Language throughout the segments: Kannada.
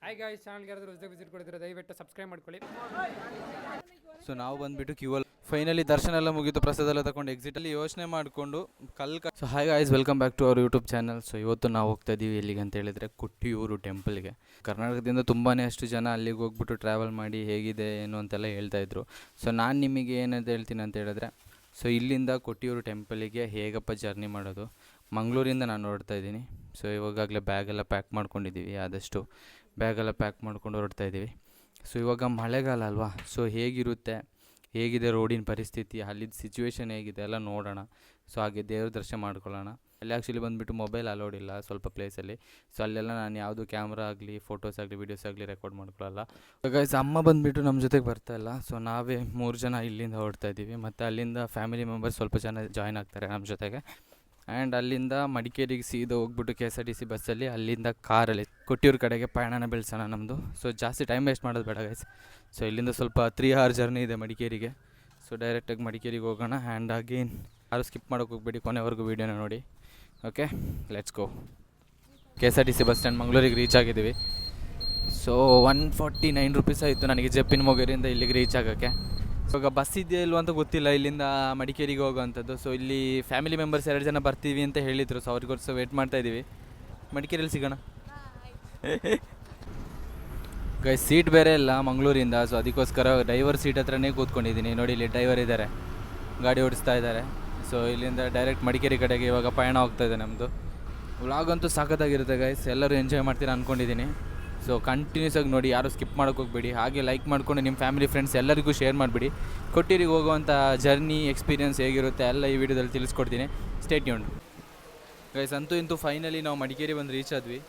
ಹಾಯ್ ಗಾಯ್ಸ್, ಚಾನಲ್ಗೆ ಯಾರಾದರೂ ಹೊಸದಾಗಿ ವಿಸಿಟ್ ಕೊಡ್ತೀರಾ ದಯವಿಟ್ಟು ಸಬ್ಸ್ಕ್ರೈಬ್ ಮಾಡ್ಕೊಳ್ಳಿ. ಸೊ ನಾವು ಬಂದುಬಿಟ್ಟು ಕ್ಯೂವಲ್ ಫೈನಲಿ ದರ್ಶನ ಎಲ್ಲ ಮುಗಿತು, ಪ್ರಸಾದ ಎಲ್ಲ ತಗೊಂಡು ಎಕ್ಸಿಟಲ್ಲಿ ಯೋಚನೆ ಮಾಡಿಕೊಂಡು so hi guys, welcome back to our YouTube channel. So ಇವತ್ತು ನಾವು ಹೋಗ್ತಾ ಇದ್ದೀವಿ ಎಲ್ಲಿಗೆ ಅಂತ ಹೇಳಿದರೆ ಕೊಟ್ಟಿಯೂರು ಟೆಂಪಲ್ಗೆ. ಕರ್ನಾಟಕದಿಂದ ತುಂಬಾ ಅಷ್ಟು ಜನ ಅಲ್ಲಿಗೆ ಹೋಗ್ಬಿಟ್ಟು ಟ್ರಾವೆಲ್ ಮಾಡಿ ಹೇಗಿದೆ ಏನು ಅಂತೆಲ್ಲ ಹೇಳ್ತಾಯಿದ್ರು. ಸೊ ನಾನು ನಿಮಗೆ ಏನಂತ ಹೇಳ್ತೀನಿ ಅಂತ ಹೇಳಿದ್ರೆ, ಸೊ ಇಲ್ಲಿಂದ ಕೊಟ್ಟಿಯೂರು ಟೆಂಪಲಿಗೆ ಹೇಗಪ್ಪ ಜರ್ನಿ ಮಾಡೋದು, ಮಂಗಳೂರಿಂದ ನಾನು ನೋಡ್ತಾ ಇದ್ದೀನಿ. ಸೊ ಇವಾಗಲೇ ಬ್ಯಾಗೆಲ್ಲ ಪ್ಯಾಕ್ ಮಾಡ್ಕೊಂಡಿದ್ದೀವಿ, ಆದಷ್ಟು ಬ್ಯಾಗೆಲ್ಲ ಪ್ಯಾಕ್ ಮಾಡ್ಕೊಂಡು ಹೊರಡ್ತಾ ಇದ್ದೀವಿ. ಸೊ ಇವಾಗ ಮಳೆಗಾಲ ಅಲ್ವಾ, ಸೊ ಹೇಗಿದೆ ರೋಡಿನ ಪರಿಸ್ಥಿತಿ, ಅಲ್ಲಿದ್ದ ಸಿಚುವೇಶನ್ ಹೇಗಿದೆ ಎಲ್ಲ ನೋಡೋಣ. ಸೊ ಹಾಗೆ ದೇವ್ರ ದರ್ಶನ ಮಾಡ್ಕೊಳ್ಳೋಣ. ಅಲ್ಲಿ ಆ್ಯಕ್ಚುಲಿ ಬಂದುಬಿಟ್ಟು ಮೊಬೈಲ್ ಅಲೋಡ್ ಇಲ್ಲ ಸ್ವಲ್ಪ ಪ್ಲೇಸಲ್ಲಿ. ಸೊ ಅಲ್ಲೆಲ್ಲ ನಾನು ಯಾವುದು ಕ್ಯಾಮ್ರಾ ಆಗಲಿ ಫೋಟೋಸ್ ಆಗಲಿ ವೀಡಿಯೋಸ್ ಆಗಲಿ ರೆಕಾರ್ಡ್ ಮಾಡ್ಕೊಳ್ಳಲ್ಲ. ಗೈಸ್, ಅಮ್ಮ ಬಂದುಬಿಟ್ಟು ನಮ್ಮ ಜೊತೆಗೆ ಬರ್ತಾಯಿಲ್ಲ. ಸೊ ನಾವೇ 3 ಜನ ಇಲ್ಲಿಂದ ಹೊರಡ್ತಾ ಇದ್ದೀವಿ, ಮತ್ತು ಅಲ್ಲಿಂದ ಫ್ಯಾಮಿಲಿ ಮೆಂಬರ್ಸ್ ಸ್ವಲ್ಪ ಜನ ಜಾಯ್ನ್ ಆಗ್ತಾರೆ ನಮ್ಮ ಜೊತೆಗೆ. ಆ್ಯಂಡ್ ಅಲ್ಲಿಂದ ಮಡಿಕೇರಿಗೆ ಸೀದಾ ಹೋಗ್ಬಿಟ್ಟು KSRTC ಬಸ್ಸಲ್ಲಿ ಅಲ್ಲಿಂದ ಕಾರಲ್ಲಿ ಕೊಟ್ಟಿಯೂರು ಕಡೆಗೆ ಪಯಣನ ಬೆಳೆಸೋಣ ನಮ್ಮದು. ಸೊ ಜಾಸ್ತಿ ಟೈಮ್ ವೇಸ್ಟ್ ಮಾಡೋದು ಬೇಡ ಗೈಸ್. ಸೊ ಇಲ್ಲಿಂದ ಸ್ವಲ್ಪ 3 hour ಜರ್ನಿ ಇದೆ ಮಡಿಕೇರಿಗೆ. ಸೊ ಡೈರೆಕ್ಟಾಗಿ ಮಡಿಕೇರಿಗೆ ಹೋಗೋಣ. ಆ್ಯಂಡ್ ಅಗೇನ್ ಯಾರು ಸ್ಕಿಪ್ ಮಾಡೋಕ್ಕೆ ಹೋಗ್ಬೇಡಿ, ಕೊನೆವರೆಗೂ ವೀಡಿಯೋನ ನೋಡಿ. Okay, let's go. KSRTC bus stand ಮಂಗಳೂರಿಗೆ ರೀಚ್ ಆಗಿದ್ದೀವಿ. ಸೊ 149 ರೂಪೀಸ್ ಆಯಿತು ನನಗೆ ಜೆಪ್ಪಿನ ಮೊಗೇರಿಯಿಂದ ಇಲ್ಲಿಗೆ ರೀಚ್ ಆಗೋಕ್ಕೆ. ಇವಾಗ ಬಸ್ ಇದೆಯಾ ಇಲ್ವ ಅಂತ ಗೊತ್ತಿಲ್ಲ ಇಲ್ಲಿಂದ ಮಡಿಕೇರಿಗೆ ಹೋಗೋವಂಥದ್ದು. ಸೊ ಇಲ್ಲಿ ಫ್ಯಾಮಿಲಿ ಮೆಂಬರ್ಸ್ 2 ಜನ ಬರ್ತೀವಿ ಅಂತ ಹೇಳಿದರು. ಸೊ ಅವ್ರಿಗೋಸ್ಕರ ವೇಟ್ ಮಾಡ್ತಾಯಿದ್ದೀವಿ. ಮಡಿಕೇರಿಯಲ್ಲಿ ಸಿಗೋಣ ಗೈಸ್. ಸೀಟ್ ಬೇರೆ ಇಲ್ಲ ಮಂಗಳೂರಿಂದ, ಸೊ ಅದಕ್ಕೋಸ್ಕರ ಡ್ರೈವರ್ ಸೀಟ್ ಹತ್ರನೇ ಕೂತ್ಕೊಂಡಿದ್ದೀನಿ. ನೋಡಿ ಇಲ್ಲಿ ಡ್ರೈವರ್ ಇದ್ದಾರೆ, ಗಾಡಿ ಓಡಿಸ್ತಾ ಇದ್ದಾರೆ. ಸೊ ಇಲ್ಲಿಂದ ಡೈರೆಕ್ಟ್ ಮಡಿಕೇರಿ ಕಡೆಗೆ ಇವಾಗ ಪಯಣ ಹೋಗ್ತಾಯಿದೆ ನಮ್ಮದು. ವ್ಲಾಗ್ ಅಂತೂ ಸಖತ್ತಾಗಿರುತ್ತೆ ಗೈಸ್, ಎಲ್ಲರೂ ಎಂಜಾಯ್ ಮಾಡ್ತೀರಾ ಅಂದ್ಕೊಂಡಿದ್ದೀನಿ. ಸೊ ಕಂಟಿನ್ಯೂಸ್ ಆಗಿ ನೋಡಿ, ಯಾರು ಸ್ಕಿಪ್ ಮಾಡೋಕ್ಕೆ ಹೋಗ್ಬೇಡಿ. ಹಾಗೆ ಲೈಕ್ ಮಾಡಿಕೊಂಡು ನಿಮ್ಮ ಫ್ಯಾಮಿಲಿ ಫ್ರೆಂಡ್ಸ್ ಎಲ್ಲರಿಗೂ ಶೇರ್ ಮಾಡಿಬಿಡಿ. ಕೊಟ್ಟಿಯೂರಿಗೆ ಹೋಗುವಂಥ ಜರ್ನಿ ಎಕ್ಸ್ಪೀರಿಯನ್ಸ್ ಹೇಗಿರುತ್ತೆ ಎಲ್ಲ ಈ ವಿಡಿಯೋದಲ್ಲಿ ತಿಳಿಸ್ಕೊಡ್ತೀನಿ. Stay tuned guys. ಅಂತೂ ಇಂತೂ ಫೈನಲಿ ನಾವು ಮಡಿಕೇರಿ ಬಂದು ರೀಚ್ ಆದ್ವಿ.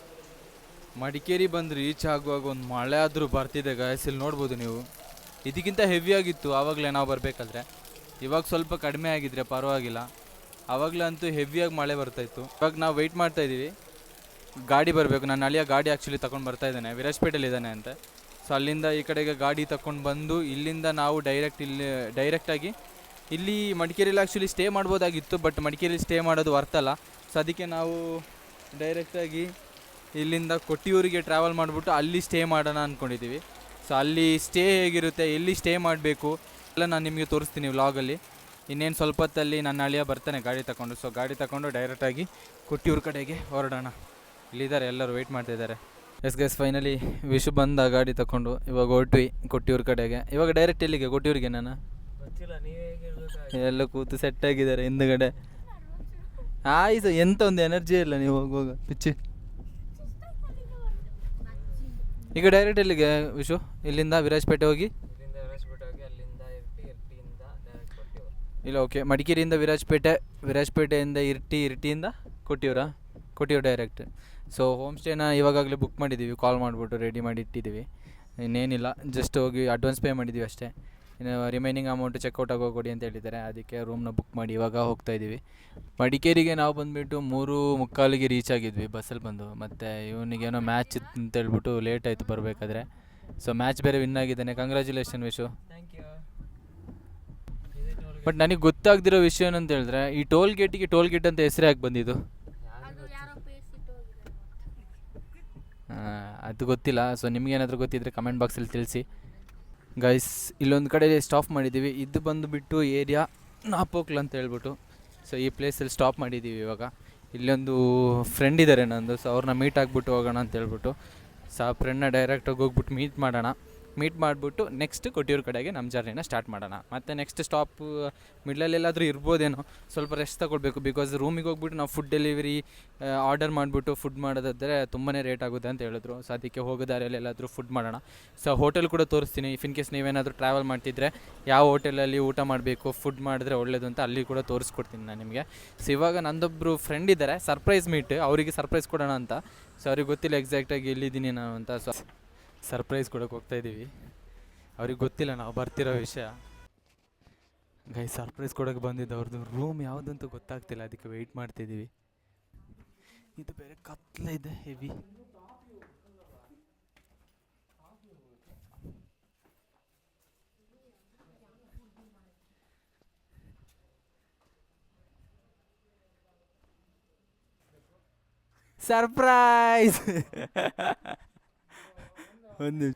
ಮಡಿಕೇರಿ ಬಂದು ರೀಚ್ ಆಗುವಾಗ ಒಂದು ಮಳೆ ಆದರೂ ಬರ್ತಿದೆ ಗೈಸ್, ಇಲ್ಲಿ ನೋಡ್ಬೋದು ನೀವು. ಇದಕ್ಕಿಂತ ಹೆವಿಯಾಗಿತ್ತು ಆವಾಗಲೇ ನಾವು ಬರಬೇಕಾದ್ರೆ. ಇವಾಗ ಸ್ವಲ್ಪ ಕಡಿಮೆ ಆಗಿದ್ರೆ ಪರವಾಗಿಲ್ಲ, ಆವಾಗಲೇ ಅಂತೂ ಹೆವಿಯಾಗಿ ಮಳೆ ಬರ್ತಾಯಿತ್ತು. ಇವಾಗ ನಾವು ವೆಯ್ಟ್ ಮಾಡ್ತಾಯಿದ್ದೀವಿ, ಗಾಡಿ ಬರಬೇಕು. ನನ್ನ ಅಳಿಯ ಗಾಡಿ ಆ್ಯಕ್ಚುಲಿ ತೊಗೊಂಡು ಬರ್ತಾಯಿದ್ದಾನೆ, ವಿರಾಜಪೇಟೆಯಲ್ಲಿದ್ದಾನೆ ಅಂತೆ. ಸೊ ಅಲ್ಲಿಂದ ಈ ಕಡೆಗೆ ಗಾಡಿ ತಗೊಂಡು ಬಂದು ಇಲ್ಲಿಂದ ನಾವು ಡೈರೆಕ್ಟಾಗಿ ಇಲ್ಲಿ ಮಡಿಕೇರಿಯಲ್ಲಿ ಆ್ಯಕ್ಚುಲಿ ಸ್ಟೇ ಮಾಡ್ಬೋದಾಗಿತ್ತು, ಬಟ್ ಮಡಿಕೇರಿಯಲ್ಲಿ ಸ್ಟೇ ಮಾಡೋದು ವರ್ತಲ್ಲ. ಸೊ ಅದಕ್ಕೆ ನಾವು ಡೈರೆಕ್ಟಾಗಿ ಇಲ್ಲಿಂದ ಕೊಟ್ಟಿಯೂರಿಗೆ ಟ್ರಾವೆಲ್ ಮಾಡಿಬಿಟ್ಟು ಅಲ್ಲಿ ಸ್ಟೇ ಮಾಡೋಣ ಅಂದ್ಕೊಂಡಿದ್ದೀವಿ. ಸೊ ಅಲ್ಲಿ ಸ್ಟೇ ಹೇಗಿರುತ್ತೆ, ಎಲ್ಲಿ ಸ್ಟೇ ಮಾಡಬೇಕು ಎಲ್ಲ ನಾನು ನಿಮಗೆ ತೋರಿಸ್ತೀನಿ ವ್ಲಾಗಲ್ಲಿ. ಇನ್ನೇನು ಸ್ವಲ್ಪ ಹೊತ್ತಲ್ಲಿ ನನ್ನ ಅಳಿಯ ಬರ್ತಾನೆ ಗಾಡಿ ತಗೊಂಡು. ಸೊ ಗಾಡಿ ತಗೊಂಡು ಡೈರೆಕ್ಟಾಗಿ ಕೊಟ್ಟಿಯೂರು ಕಡೆಗೆ ಹೊರಡೋಣ. ಇಲ್ಲಿದ್ದಾರೆ, ಎಲ್ಲರೂ ವೆಯ್ಟ್ ಮಾಡ್ತಾಯಿದ್ದಾರೆ. ಎಸ್ ಗೈಸ್, ಫೈನಲಿ ವಿಶು ಬಂದ ಗಾಡಿ ತಗೊಂಡು ಇವಾಗ ಹೊರಟ್ವಿ ಕೊಟ್ಟಿಯೂರು ಕಡೆಗೆ. ಇವಾಗ ಡೈರೆಕ್ಟ್ ಎಲ್ಲಿಗೆ? ಕೊಟ್ಟಿಯೂರಿಗೆ. ನಾನು ಎಲ್ಲ ಕೂತು ಸೆಟ್ ಆಗಿದ್ದಾರೆ ಹಿಂದುಗಡೆ. ಆಯ್ತು, ಎಂತ ಒಂದು ಎನರ್ಜಿ ಇಲ್ಲ ನೀವು ಹೋಗುವಾಗ ಪಿಚ್ಚಿ. ಈಗ ಡೈರೆಕ್ಟ್ ಎಲ್ಲಿಗೆ ವಿಶು? ಇಲ್ಲಿಂದ ವಿರಾಜಪೇಟೆ ಹೋಗಿ ಇಲ್ಲ, ಓಕೆ. ಮಡಿಕೇರಿಯಿಂದ ವಿರಾಜಪೇಟೆಯಿಂದ ಇರ್ಟಿಯಿಂದ ಕೊಟ್ಟಿಯೂರು ಡೈರೆಕ್ಟ್. ಸೊ ಹೋಮ್ ಸ್ಟೇನ ಇವಾಗಲೇ ಬುಕ್ ಮಾಡಿದ್ದೀವಿ, ಕಾಲ್ ಮಾಡಿಬಿಟ್ಟು ರೆಡಿ ಮಾಡಿ ಇಟ್ಟಿದ್ದೀವಿ. ಇನ್ನೇನಿಲ್ಲ, ಜಸ್ಟ್ ಹೋಗಿ ಅಡ್ವಾನ್ಸ್ ಪೇ ಮಾಡಿದ್ದೀವಿ ಅಷ್ಟೇ. ಇನ್ನು ರಿಮೈನಿಂಗ್ ಅಮೌಂಟು ಚೆಕ್ಔಟ್ ಆಗೋಕೊಡಿ ಅಂತ ಹೇಳಿದ್ದಾರೆ. ಅದಕ್ಕೆ ರೂಮ್ನ ಬುಕ್ ಮಾಡಿ ಇವಾಗ ಹೋಗ್ತಾಯಿದ್ದೀವಿ. ಮಡಿಕೇರಿಗೆ ನಾವು ಬಂದುಬಿಟ್ಟು 3:45ಗೆ ರೀಚ್ ಆಗಿದ್ವಿ ಬಸ್ಸಲ್ಲಿ ಬಂದು. ಮತ್ತು ಇವನಿಗೇನೋ ಮ್ಯಾಚ್ ಅಂತ ಹೇಳ್ಬಿಟ್ಟು ಲೇಟ್ ಆಯಿತು ಬರಬೇಕಾದ್ರೆ. ಸೊ ಮ್ಯಾಚ್ ಬೇರೆ ವಿನ್ ಆಗಿದ್ದಾನೆ, ಕಂಗ್ರ್ಯಾಚುಲೇಷನ್ ವಿಶು. ಬಟ್ ನನಗೆ ಗೊತ್ತಾಗ್ದಿರೋ ವಿಷಯ ಏನಂತ ಹೇಳಿದ್ರೆ, ಈ ಟೋಲ್ ಗೇಟ್ ಅಂತ ಹೆಸರೇ ಯಾಕೆ ಬಂದಿದ್ದು ಅದು ಗೊತ್ತಿಲ್ಲ. ಸೊ ನಿಮ್ಗೇನಾದರೂ ಗೊತ್ತಿದ್ದರೆ ಕಮೆಂಟ್ ಬಾಕ್ಸಲ್ಲಿ ತಿಳಿಸಿ ಗೈಸ್. ಇಲ್ಲೊಂದು ಕಡೆ ಸ್ಟಾಪ್ ಮಾಡಿದ್ದೀವಿ, ಇದು ಬಂದುಬಿಟ್ಟು ಏರಿಯಾ ನಾಪೋಕ್ಲ್ ಅಂತ ಹೇಳ್ಬಿಟ್ಟು. ಸೊ ಈ ಪ್ಲೇಸಲ್ಲಿ ಸ್ಟಾಪ್ ಮಾಡಿದ್ದೀವಿ ಇವಾಗ. ಇಲ್ಲೊಂದು ಫ್ರೆಂಡ್ ಇದ್ದಾರೆ ನಂದು, ಸೊ ಅವ್ರನ್ನ ಮೀಟ್ ಆಗಿಬಿಟ್ಟು ಹೋಗೋಣ ಅಂತ ಹೇಳ್ಬಿಟ್ಟು. ಸೊ ಆ ಫ್ರೆಂಡ್ನ ಡೈರೆಕ್ಟಾಗಿ ಹೋಗ್ಬಿಟ್ಟು ಮೀಟ್ ಮಾಡಿಬಿಟ್ಟು ನೆಕ್ಸ್ಟ್ ಕೊಟ್ಟಿಯೂರು ಕಡೆಗೆ ನಮ್ಮ ಜರ್ನಿನ ಸ್ಟಾರ್ಟ್ ಮಾಡೋಣ. ಮತ್ತು ನೆಕ್ಸ್ಟ್ ಸ್ಟಾಪ್ ಮಿಡ್ಲಲ್ಲೆಲ್ಲಾದರೂ ಇರ್ಬೋದೇನೋ, ಸ್ವಲ್ಪ ರೆಸ್ಟ್ ತಗೊಳ್ಬೇಕು. ಬಿಕಾಸ್ ರೂಮಿಗೆ ಹೋಗ್ಬಿಟ್ಟು ನಾವು ಫುಡ್ ಡೆಲಿವರಿ ಆರ್ಡರ್ ಮಾಡಿಬಿಟ್ಟು ಫುಡ್ ಮಾಡೋದಾದರೆ ತುಂಬಾ ರೇಟ್ ಆಗುತ್ತೆ ಅಂತ ಹೇಳಿದ್ರು. ಸೊ ಅದಕ್ಕೆ ಹೋಗೋ ದಾರಿಯಲ್ಲಿ ಎಲ್ಲಾದರೂ ಫುಡ್ ಮಾಡೋಣ. ಸೊ ಹೋಟೆಲ್ ಕೂಡ ತೋರಿಸ್ತೀನಿ, ಇಫ್ ಇನ್ ಕೇಸ್ ನೀವೇನಾದರೂ ಟ್ರಾವೆಲ್ ಮಾಡ್ತಿದ್ರೆ ಯಾವ ಹೋಟೆಲಲ್ಲಿ ಊಟ ಮಾಡಬೇಕು, ಫುಡ್ ಮಾಡಿದ್ರೆ ಒಳ್ಳೇದು ಅಂತ ಅಲ್ಲಿ ಕೂಡ ತೋರಿಸ್ಕೊಡ್ತೀನಿ ನಾನು ನಿಮಗೆ. ಸೊ ಇವಾಗ ನಂದೊಬ್ಬರು ಫ್ರೆಂಡ್ ಇದ್ದಾರೆ, ಸರ್ಪ್ರೈಸ್ ಮೀಟ್, ಅವರಿಗೆ ಸರ್ಪ್ರೈಸ್ ಕೊಡೋಣ ಅಂತ. ಸೊ ಅವ್ರಿಗೆ ಗೊತ್ತಿಲ್ಲ ಎಕ್ಸಾಕ್ಟಾಗಿ ಎಲ್ಲಿದ್ದೀನಿ ನಾನು ಅಂತ. ಸೊ ಸರ್ಪ್ರೈಸ್ ಕೊಡೋಕೆ ಹೋಗ್ತಾಯಿದ್ದೀವಿ. ಅವ್ರಿಗೆ ಗೊತ್ತಿಲ್ಲ ನಾವು ಬರ್ತಿರೋ ವಿಷಯ. ಸರ್ಪ್ರೈಸ್ ಕೊಡೋಕೆ ಬಂದಿದ್ದು. ಅವ್ರದ್ದು ರೂಮ್ ಯಾವುದಂತೂ ಗೊತ್ತಾಗ್ತಿಲ್ಲ, ಅದಕ್ಕೆ ವೆಯ್ಟ್ ಮಾಡ್ತಿದ್ದೀವಿ. ಇದು ಬೇರೆ ಕತ್ಲೆ ಇದೆ ಹೆವಿ. ಸರ್ಪ್ರೈಸ್ ಒಂದು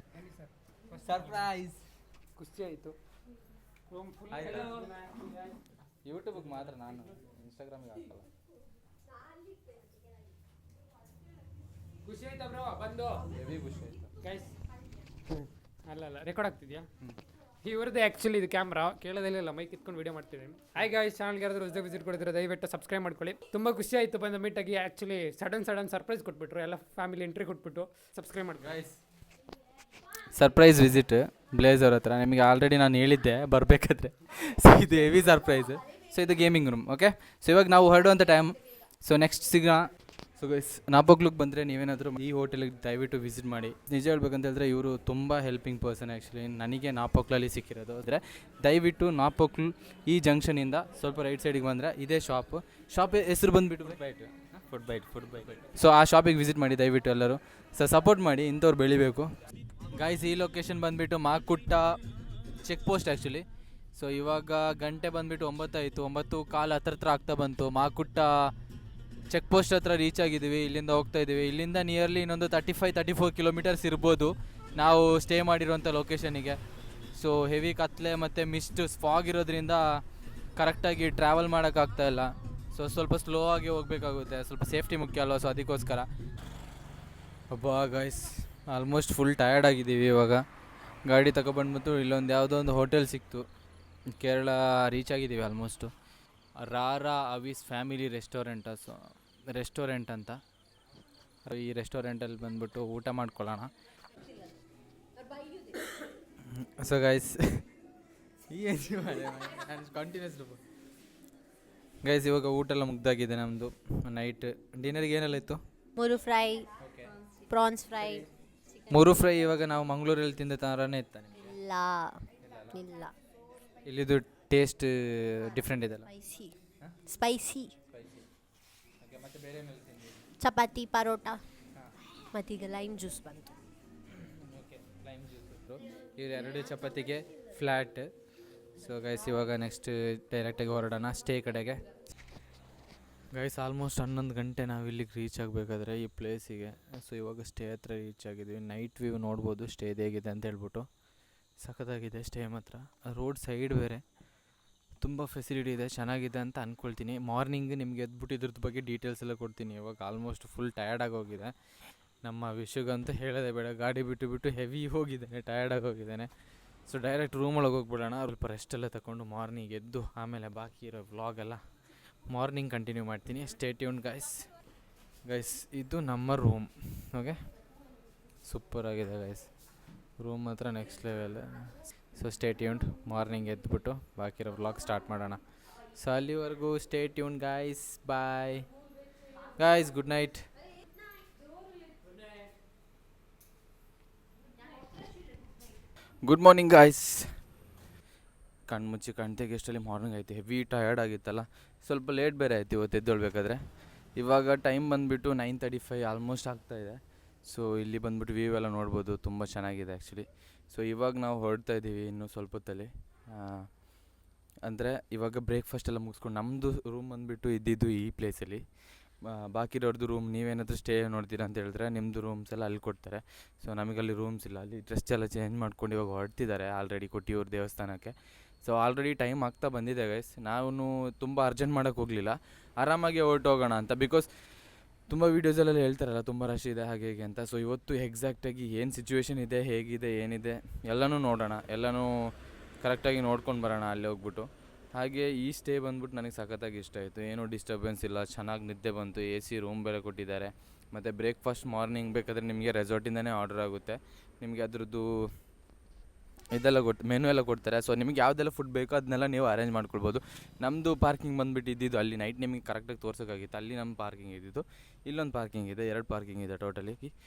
ಸರ್ಪ್ರೈಸ್. ಖುಷಿ ಆಯಿತು. ಯೂಟ್ಯೂಬಿಗೆ ಮಾತ್ರ, ನಾನು ಇನ್ಸ್ಟಾಗ್ರಾಮಿಗೆ ಹಾಕಲ್ಲ. ಖುಷಿ ಆಯ್ತಾ ಬ್ರೋ ಬಂದು? ಹೆವಿ ಖುಷಿ ಆಯ್ತು ಗೈಸ್. ಅಲ್ಲ ರೆಕಾರ್ಡ್ ಆಗ್ತಿದ್ಯಾ? ಇವ್ರದ್ದು ಆ್ಯಕ್ಚುಲಿ ಇದು ಕ್ಯಾಮ್ರಾ ಕೇಳೋದಿಲ್ಲ, ಮೈಕ್ ಇಟ್ಕೊಂಡು ವಿಡಿಯೋ ಮಾಡ್ತಿದ್ದೀನಿ. ಹಾಯ್ ಗಾಯ್ಸ್, ಚಾನಲ್ಗೆ ಯಾರಾದರೂ ಹೊಸದಾಗಿ ವಿಸಿಟ್ ಕೊಡ್ತಿರೋ ದಯವಿಟ್ಟು ಸಬ್ಸ್ಕ್ರೈಬ್ ಮಾಡ್ಕೊಳ್ಳಿ. ತುಂಬ ಖುಷಿ ಆಯಿತು ಬಂದು ಮೀಟಾಗಿ. ಆ್ಯಕ್ಚುಲಿ ಸಡನ್ ಸರ್ಪ್ರೈಸ್ ಕೊಟ್ಬಿಟ್ರು, ಎಲ್ಲ ಫ್ಯಾಮಿಲಿ ಎಂಟ್ರಿ ಕೊಟ್ಬಿಟ್ಟು. ಸಬ್ಸ್ಕ್ರೈಬ್ ಮಾಡಿ ಗೈಸ್. ಸರ್ಪ್ರೈಸ್ ವಿಸಿಟ್ ಬ್ಲೇಸ್ ಅವ್ರ ಹತ್ರ. ನಿಮಗೆ ಆಲ್ರೆಡಿ ನಾನು ಹೇಳಿದ್ದೆ ಬರಬೇಕಾದ್ರೆ. ಸೊ ಇದು ಹೆವಿ ಸರ್ಪ್ರೈಸ್. ಸೊ ಇದು ಗೇಮಿಂಗ್ ರೂಮ್. ಓಕೆ, ಸೊ ಇವಾಗ ನಾವು ಹೊರಡುವಂಥ ಟೈಮ್. ಸೊ ನೆಕ್ಸ್ಟ್ ಸಿಗೋಣ. ಸೊ ಗೈಸ್, ನಾಪೋಕ್ಲಿಗೆ ಬಂದರೆ ನೀವೇನಾದರೂ ಈ ಹೋಟೆಲಿಗೆ ದಯವಿಟ್ಟು ವಿಸಿಟ್ ಮಾಡಿ. ನಿಜ ಹೇಳ್ಬೇಕಂತ ಹೇಳಿದ್ರೆ ಇವರು ತುಂಬ ಹೆಲ್ಪಿಂಗ್ ಪರ್ಸನ್. ಆ್ಯಕ್ಚುಲಿ ನನಗೆ ನಾಪೋಕ್ಲಲ್ಲಿ ಸಿಕ್ಕಿರೋದು ಅಂದರೆ ದಯವಿಟ್ಟು ನಾಪೋಕ್ಲು ಈ ಜಂಕ್ಷನಿಂದ ಸ್ವಲ್ಪ ರೈಟ್ ಸೈಡಿಗೆ ಬಂದರೆ ಇದೇ ಶಾಪ್ ಹೆಸರು ಬಂದುಬಿಟ್ಟು ಫುಡ್ ಬೈಟ್. ಸೊ ಆ ಶಾಪಿಗೆ ವಿಸಿಟ್ ಮಾಡಿ ದಯವಿಟ್ಟು ಎಲ್ಲರೂ. ಸೊ ಸಪೋರ್ಟ್ ಮಾಡಿ, ಇಂಥವ್ರು ಬೆಳಿಬೇಕು. ಗಾಯ್ಸ್, ಈ ಲೊಕೇಶನ್ ಬಂದುಬಿಟ್ಟು Makutta check post actually. So ಇವಾಗ ಗಂಟೆ ಬಂದುಬಿಟ್ಟು 9 ಆಯಿತು, 9:15 ಹತ್ರ ಆಗ್ತಾ ಬಂತು. ಮಾಕುಟ್ಟ ಚೆಕ್ ಪೋಸ್ಟ್ ಹತ್ರ ರೀಚ್ ಆಗಿದ್ದೀವಿ. ಇಲ್ಲಿಂದ ಹೋಗ್ತಾ ಇದ್ದೀವಿ. ಇಲ್ಲಿಂದ ನಿಯರ್ಲಿ ಇನ್ನೊಂದು 35-34 ಕಿಲೋಮೀಟರ್ಸ್ ಇರ್ಬೋದು ನಾವು ಸ್ಟೇ ಮಾಡಿರೋಂಥ ಲೊಕೇಶನಿಗೆ. ಸೊ ಹೆವಿ ಕತ್ಲೆ ಮತ್ತು ಮಿಸ್ಟ್ ಫಾಗ್ ಇರೋದ್ರಿಂದ ಕರೆಕ್ಟಾಗಿ ಟ್ರಾವೆಲ್ ಮಾಡೋಕ್ಕಾಗ್ತಾ ಇಲ್ಲ. ಸೊ ಸ್ವಲ್ಪ ಸ್ಲೋ ಆಗಿ ಹೋಗಬೇಕಾಗುತ್ತೆ, ಸ್ವಲ್ಪ ಸೇಫ್ಟಿ ಮುಖ್ಯ ಅಲ್ವ. ಸೊ ಅದಕ್ಕೋಸ್ಕರ ಅಬ್ಬಾ ಗಾಯ್ಸ್, ಆಲ್ಮೋಸ್ಟ್ ಫುಲ್ ಟಯರ್ಡ್ ಆಗಿದ್ದೀವಿ. ಇವಾಗ ಗಾಡಿ ತಗೊಬಂದ್ಬಿಟ್ಟು ಇಲ್ಲೊಂದು ಯಾವುದೋ ಒಂದು ಹೋಟೆಲ್ ಸಿಕ್ತು. ಕೇರಳ ರೀಚ್ ಆಗಿದ್ದೀವಿ ಆಲ್ಮೋಸ್ಟು. ರಾರಾ ಅವಿಸ್ ಫ್ಯಾಮಿಲಿ ರೆಸ್ಟೋರೆಂಟ್ ಅಂತ. ಈ ರೆಸ್ಟೋರೆಂಟಲ್ಲಿ ಬಂದ್ಬಿಟ್ಟು ಊಟ ಮಾಡ್ಕೊಳ್ಳೋಣ. ಸೊ ಗೈಸ್, ಕಂಟಿನ್ಯೂಸ್ ಗೈಸ್, ಇವಾಗ ಊಟ ಎಲ್ಲ ಮುಗ್ದಾಗಿದೆ ನಮ್ಮದು. ನೈಟ್ ಡಿನ್ನರ್ಗೆ ಏನೆಲ್ಲ ಇತ್ತು? ಮೂರು ಫ್ರೈ, ಪ್ರಾನ್ಸ್ ಫ್ರೈ. ಮೂರು ಫ್ರೈ ಇವಾಗ ನಾವು ಮಂಗಳೂರಲ್ಲಿ ತಿಂದ ಥರನೇ ಇತ್ತಾನೆ? ಇಲ್ಲ, ಇಲ್ಲಿದು ಟೇಸ್ಟ್ ಡಿಫ್ರೆಂಟ್ ಇದೆಲ್ಲ. ಸ್ಪೈಸಿ. ಮತ್ತೆ ಬೇರೆ ಚಪಾತಿ, ಪರೋಟ, ಮತ್ತೀಗ ಲೈಮ್ ಜ್ಯೂಸ್ ಬಂತು. ಓಕೆ, ಲೈಮ್ ಜ್ಯೂಸ್ ಇತ್ತು. ಇವ್ರು 2 ಚಪಾತಿಗೆ ಫ್ಲ್ಯಾಟ್. ಸೊ ಗೈಸ್, ಇವಾಗ ನೆಕ್ಸ್ಟ್ ಡೈರೆಕ್ಟಾಗಿ ಹೊರಡೋಣ ಸ್ಟೇ ಕಡೆಗೆ. ಗೈಸ್, ಆಲ್ಮೋಸ್ಟ್ 11 ಗಂಟೆ ನಾವು ಇಲ್ಲಿಗೆ ರೀಚ್ ಆಗಬೇಕಾದ್ರೆ ಈ ಪ್ಲೇಸಿಗೆ. ಸೊ ಇವಾಗ ಸ್ಟೇ ಹತ್ರ ರೀಚ್ ಆಗಿದ್ವಿ. ನೈಟ್ ವ್ಯೂ ನೋಡ್ಬೋದು ಸ್ಟೇ ಹೇಗಿದೆ ಅಂತ ಹೇಳ್ಬಿಟ್ಟು. ಸಖತ್ತಾಗಿದೆ ಸ್ಟೇ ಮಾತ್ರ. ರೋಡ್ ಸೈಡ್ ಬೇರೆ, ತುಂಬ ಫೆಸಿಲಿಟಿ ಇದೆ, ಚೆನ್ನಾಗಿದೆ ಅಂತ ಅಂದ್ಕೊಳ್ತೀನಿ. ಮಾರ್ನಿಂಗ್ ನಿಮಗೆ ಎದ್ಬಿಟ್ಟು ಇದ್ರದ್ದು ಬಗ್ಗೆ ಡೀಟೇಲ್ಸ್ ಎಲ್ಲ ಕೊಡ್ತೀನಿ. ಇವಾಗ ಆಲ್ಮೋಸ್ಟ್ ಫುಲ್ ಟಯರ್ಡಾಗಿ ಹೋಗಿದೆ ನಮ್ಮ ವಿಷಯಗಂತೂ ಹೇಳೋದೇ ಬೇಡ. ಗಾಡಿ ಬಿಟ್ಟು ಹೆವಿ ಹೋಗಿದ್ದಾನೆ, ಟಯರ್ಡಾಗಿ ಹೋಗಿದ್ದಾನೆ. ಸೊ ಡೈರೆಕ್ಟ್ ರೂಮೊಳಗೆ ಹೋಗ್ಬಿಡೋಣ. ಸ್ವಲ್ಪ ರೆಸ್ಟೆಲ್ಲ ತಗೊಂಡು ಮಾರ್ನಿಂಗ್ ಎದ್ದು ಆಮೇಲೆ ಬಾಕಿ ಇರೋ ವ್ಲಾಗೆಲ್ಲ ಮಾರ್ನಿಂಗ್ ಕಂಟಿನ್ಯೂ ಮಾಡ್ತೀನಿ. Stay tuned guys. ಇದು ನಮ್ಮ ರೂಮ್. ಓಕೆ, ಸೂಪರ್ ಆಗಿದೆ ಗೈಸ್, ರೂಮ್ ಹತ್ರ next level. So stay tuned. Morning ಎದ್ಬಿಟ್ಟು ಬಾಕಿ ಇರೋ ವ್ಲಾಗ್ ಸ್ಟಾರ್ಟ್ ಮಾಡೋಣ. ಸೊ ಅಲ್ಲಿವರೆಗೂ stay tuned guys. Bye guys, good night. Good morning guys. ಕಣ್ಮುಚ್ಚಿ ಕಣ್ತೆಗೆ ಎಷ್ಟಲ್ಲಿ ಮಾರ್ನಿಂಗ್ ಆಯಿತು. ಹೆವಿ ಟಯರ್ಡ್ ಆಗಿತ್ತಲ್ಲ, ಸ್ವಲ್ಪ ಲೇಟ್ ಬೇರೆ ಆಯಿತು ಇವತ್ತು ಎದ್ದೇಳಬೇಕಾದ್ರೆ. ಇವಾಗ ಟೈಮ್ ಬಂದುಬಿಟ್ಟು 9:35 ಆಲ್ಮೋಸ್ಟ್ ಆಗ್ತಾಯಿದೆ. ಸೊ ಇಲ್ಲಿ ಬಂದುಬಿಟ್ಟು ವ್ಯೂ ಎಲ್ಲ ನೋಡ್ಬೋದು, ತುಂಬ ಚೆನ್ನಾಗಿದೆ ಆ್ಯಕ್ಚುಲಿ. ಸೊ ಇವಾಗ ನಾವು ಹೊರಡ್ತಾ ಇದ್ದೀವಿ ಇನ್ನೂ ಸ್ವಲ್ಪ ಹೊತ್ತಲ್ಲಿ. ಅಂದರೆ ಇವಾಗ ಬ್ರೇಕ್ಫಾಸ್ಟ್ ಎಲ್ಲ ಮುಗಿಸ್ಕೊಂಡು ನಮ್ಮದು ರೂಮ್ ಬಂದುಬಿಟ್ಟು ಇದ್ದಿದ್ದು ಈ ಪ್ಲೇಸಲ್ಲಿ. ಬಾಕಿ ಇರೋರ್ದು ರೂಮ್ ನೀವೇನಾದರೂ ಸ್ಟೇ ನೋಡ್ತೀರಾ ಅಂತ ಹೇಳಿದ್ರೆ ನಿಮ್ಮದು ರೂಮ್ಸ್ ಎಲ್ಲ ಅಲ್ಲಿ ಕೊಡ್ತಾರೆ. ಸೊ ನಮಗಲ್ಲಿ ರೂಮ್ಸ್ ಇಲ್ಲ. ಅಲ್ಲಿ ಡ್ರೆಸ್ ಎಲ್ಲ ಚೇಂಜ್ ಮಾಡ್ಕೊಂಡು ಇವಾಗ ಹೊರಡ್ತಿದ್ದಾರೆ ಆಲ್ರೆಡಿ ಕೊಟ್ಟಿಯೂರು ದೇವಸ್ಥಾನಕ್ಕೆ. ಸೊ ಆಲ್ರೆಡಿ ಟೈಮ್ ಆಗ್ತಾ ಬಂದಿದೆ ಗೈಸ್. ನಾನು ತುಂಬ ಅರ್ಜೆಂಟ್ ಮಾಡೋಕ್ಕೆ ಹೋಗಲಿಲ್ಲ, ಆರಾಮಾಗಿ ಹೊರಟೋಗೋಣ ಅಂತ. ಬಿಕಾಸ್ ತುಂಬ ವೀಡಿಯೋಸಲ್ಲೆಲ್ಲ ಹೇಳ್ತಾರಲ್ಲ ತುಂಬ ರಶ್ ಇದೆ ಹಾಗೆ ಹೀಗೆ ಅಂತ. ಸೊ ಇವತ್ತು ಎಕ್ಸಾಕ್ಟಾಗಿ ಏನು ಸಿಚುವೇಶನ್ ಇದೆ, ಹೇಗಿದೆ, ಏನಿದೆ ಎಲ್ಲನೂ ನೋಡೋಣ, ಎಲ್ಲನೂ ಕರೆಕ್ಟಾಗಿ ನೋಡ್ಕೊಂಡು ಬರೋಣ ಅಲ್ಲಿ ಹೋಗ್ಬಿಟ್ಟು. ಹಾಗೆ ಈ ಸ್ಟೇ ಬಂದ್ಬಿಟ್ಟು ನನಗೆ ಸಖತ್ತಾಗಿ ಇಷ್ಟ ಆಯಿತು. ಏನೂ ಡಿಸ್ಟರ್ಬೆನ್ಸ್ ಇಲ್ಲ, ಚೆನ್ನಾಗಿ ನಿದ್ದೆ ಬಂತು. AC ರೂಮ್ ಬೇರೆ ಕೊಟ್ಟಿದ್ದಾರೆ. ಮತ್ತು ಬ್ರೇಕ್ಫಾಸ್ಟ್ ಮಾರ್ನಿಂಗ್ ಬೇಕಾದರೆ ನಿಮಗೆ ರೆಸಾರ್ಟಿಂದನೇ ಆರ್ಡರ್ ಆಗುತ್ತೆ. ನಿಮಗೆ ಅದ್ರದ್ದು ಇದೆಲ್ಲ ಮೆನು ಎಲ್ಲ ಕೊಡ್ತಾರೆ. ಸೊ ನಿಮಗೆ ಯಾವುದೆಲ್ಲ ಫುಡ್ ಬೇಕೋ ಅದನ್ನೆಲ್ಲ ನೀವು ಅರೇಂಜ್ ಮಾಡ್ಕೊಳ್ಬೋದು. ನಮ್ಮದು ಪಾರ್ಕಿಂಗ್ ಬಂದುಬಿಟ್ಟು ಇದ್ದಿದ್ದು ಅಲ್ಲಿ ನೈಟ್ ನಿಮಗೆ ಕರೆಕ್ಟಾಗಿ ತೋರ್ಸೋಕ್ಕಾಗಿತ್ತು. ಅಲ್ಲಿ ನಮ್ಮ ಪಾರ್ಕಿಂಗ್ ಇದ್ದಿದ್ದು. ಇಲ್ಲೊಂದು ಪಾರ್ಕಿಂಗ್ ಇದೆ, 2 ಪಾರ್ಕಿಂಗ್ ಇದೆ ಟೋಟಲಿ.